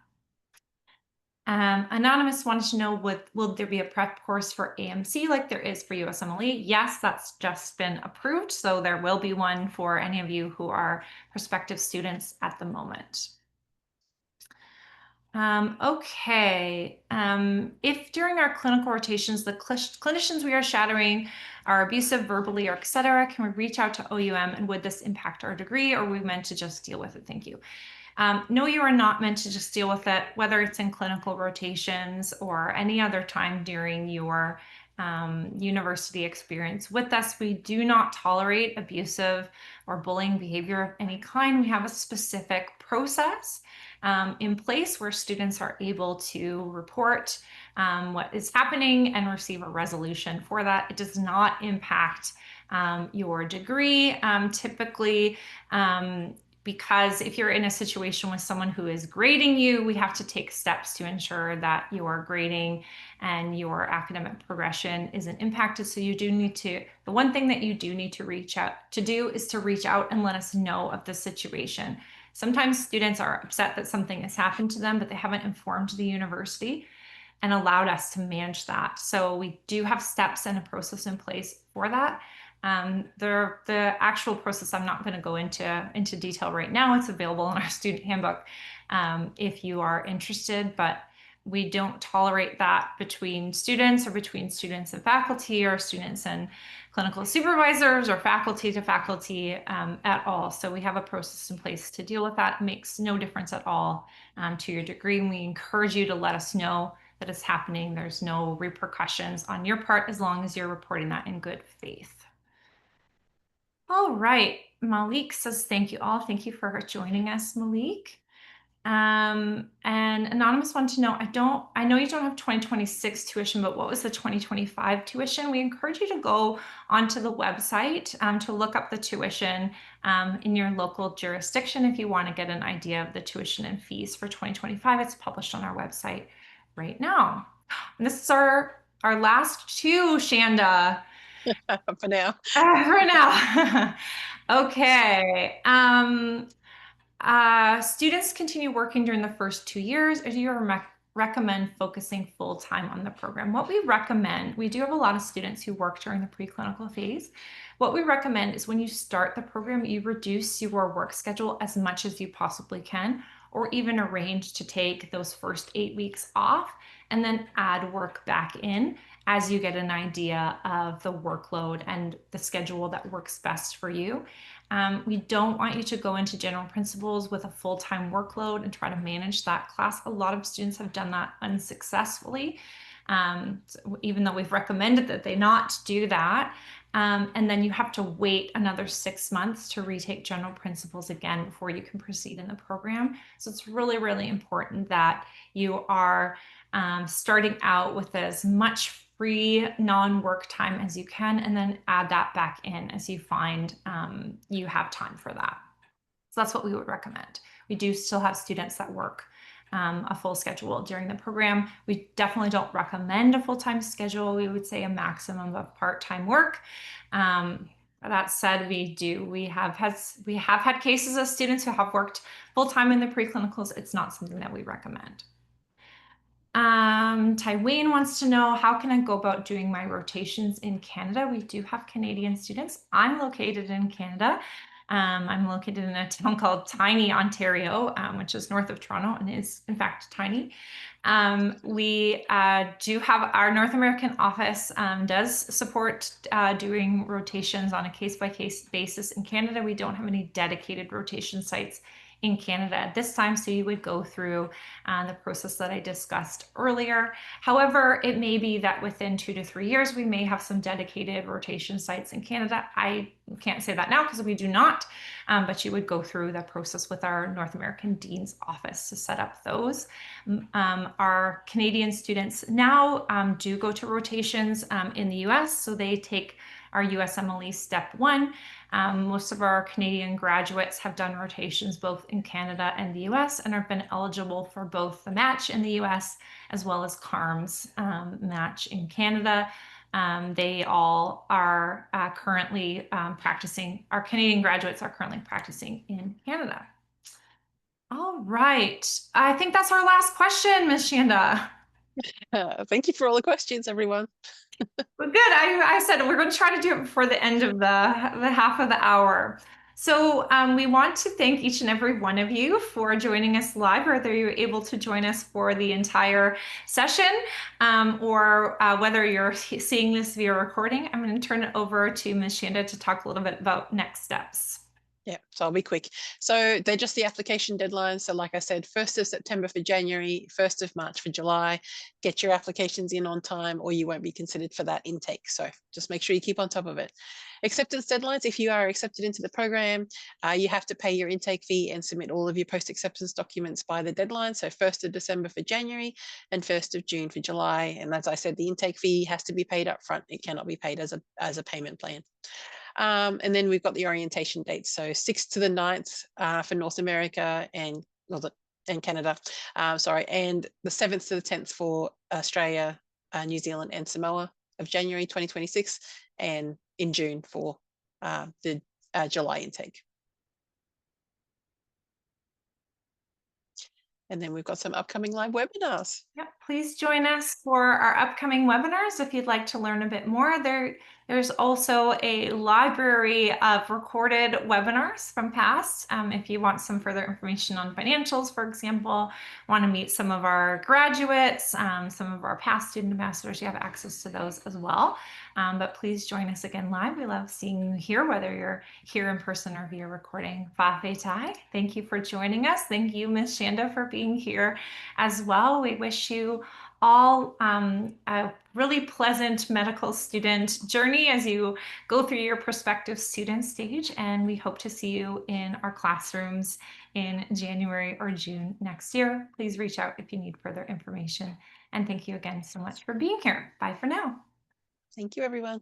Anonymous wanted to know, will there be a prep course for AMC like there is for USMLE? Yes, that's just been approved. So there will be one for any of you who are prospective students at the moment. Okay. If during our clinical rotations, the clinicians we are shadowing are abusive verbally or etc., can we reach out to OUM and would this impact our degree, or are we meant to just deal with it? Thank you. No, you are not meant to just deal with it, whether it's in clinical rotations or any other time during your university experience. With us, we do not tolerate abusive or bullying behavior of any kind. We have a specific process in place where students are able to report what is happening and receive a resolution for that. It does not impact your degree. Typically, because if you're in a situation with someone who is grading you, we have to take steps to ensure that your grading and your academic progression isn't impacted. So you do need to, the one thing that you do need to reach out to do is to reach out and let us know of the situation. Sometimes students are upset that something has happened to them, but they haven't informed the university and allowed us to manage that. So we do have steps and a process in place for that. The actual process, I'm not going to go into detail right now. It's available in our student handbook if you are interested, but we don't tolerate that between students or between students and faculty or students and clinical supervisors or faculty to faculty at all. So we have a process in place to deal with that. It makes no difference at all to your degree. And we encourage you to let us know that it's happening. There's no repercussions on your part as long as you're reporting that in good faith. All right, Malik says thank you all. Thank you for joining us, Malik. And Anonymous wanted to know, I know you don't have 2026 tuition, but what was the 2025 tuition? We encourage you to go onto the website to look up the tuition in your local jurisdiction if you want to get an idea of the tuition and fees for 2025. It's published on our website right now. And this is our last two, Shanda. For now. For now. Okay. Students continue working during the first 2 years, or do you recommend focusing full-time on the program? What we recommend, we do have a lot of students who work during the preclinical phase. What we recommend is when you start the program, you reduce your work schedule as much as you possibly can, or even arrange to take those first 8 weeks off and then add work back in as you get an idea of the workload and the schedule that works best for you. We don't want you to go into general principles with a full-time workload and try to manage that class. A lot of students have done that unsuccessfully, so even though we've recommended that they not do that. And then you have to wait another 6 months to retake general principles again before you can proceed in the program. So it's really, really important that you are starting out with as much free non-work time as you can, and then add that back in as you find you have time for that. So that's what we would recommend. We do still have students that work a full schedule during the program. We definitely don't recommend a full-time schedule. We would say a maximum of part-time work. That said, we have had cases of students who have worked full-time in the preclinicals. It's not something that we recommend. Tywayne wants to know, how can I go about doing my rotations in Canada? We do have Canadian students. I'm located in Canada. I'm located in a town called Tiny, Ontario, which is north of Toronto and is in fact tiny. We do have our North American office does support doing rotations on a case-by-case basis. In Canada, we don't have any dedicated rotation sites in Canada at this time, so you would go through the process that I discussed earlier. However, it may be that within 2 to 3 years, we may have some dedicated rotation sites in Canada. I can't say that now because we do not, but you would go through the process with our North American Dean's office to set up those. Our Canadian students now do go to rotations in the US, so they take our USMLE Step 1. Most of our Canadian graduates have done rotations both in Canada and the US and have been eligible for both the match in the US as well as CARM's match in Canada. They all are currently practicing, our Canadian graduates are currently practicing in Canada. All right, I think that's our last question, Ms. Shanda. Thank you for all the questions, everyone. Well, good. I said we're going to try to do it before the end of the half of the hour. So we want to thank each and every one of you for joining us live, whether you're able to join us for the entire session or whether you're seeing this via recording. I'm going to turn it over to Ms. Shanda to talk a little bit about next steps. Yeah, so I'll be quick. So they're just the application deadlines. So like I said, 1st of September for January, 1st of March for July. Get your applications in on time or you won't be considered for that intake. So just make sure you keep on top of it. Acceptance deadlines, if you are accepted into the program, you have to pay your intake fee and submit all of your post-acceptance documents by the deadline. So 1st of December for January and 1st of June for July. And as I said, the intake fee has to be paid up front. It cannot be paid as a payment plan. And then we've got the orientation dates. So 6th to the 9th for North America and Canada, and the 7th to the 10th for Australia, New Zealand and Samoa of January 2026, and in June for the July intake. And then we've got some upcoming live webinars. Yep, please join us for our upcoming webinars if you'd like to learn a bit more. There's also a library of recorded webinars from past. If you want some further information on financials, for example, want to meet some of our graduates, some of our past student ambassadors, you have access to those as well. But please join us again live. We love seeing you here, whether you're here in person or via recording. Fa Fei Tai, thank you for joining us. Thank you, Ms. Shanda, for being here as well. We wish you all a really pleasant medical student journey as you go through your prospective student stage, and we hope to see you in our classrooms in January or June next year. Please reach out if you need further information, and thank you again so much for being here. Bye for now. Thank you, everyone.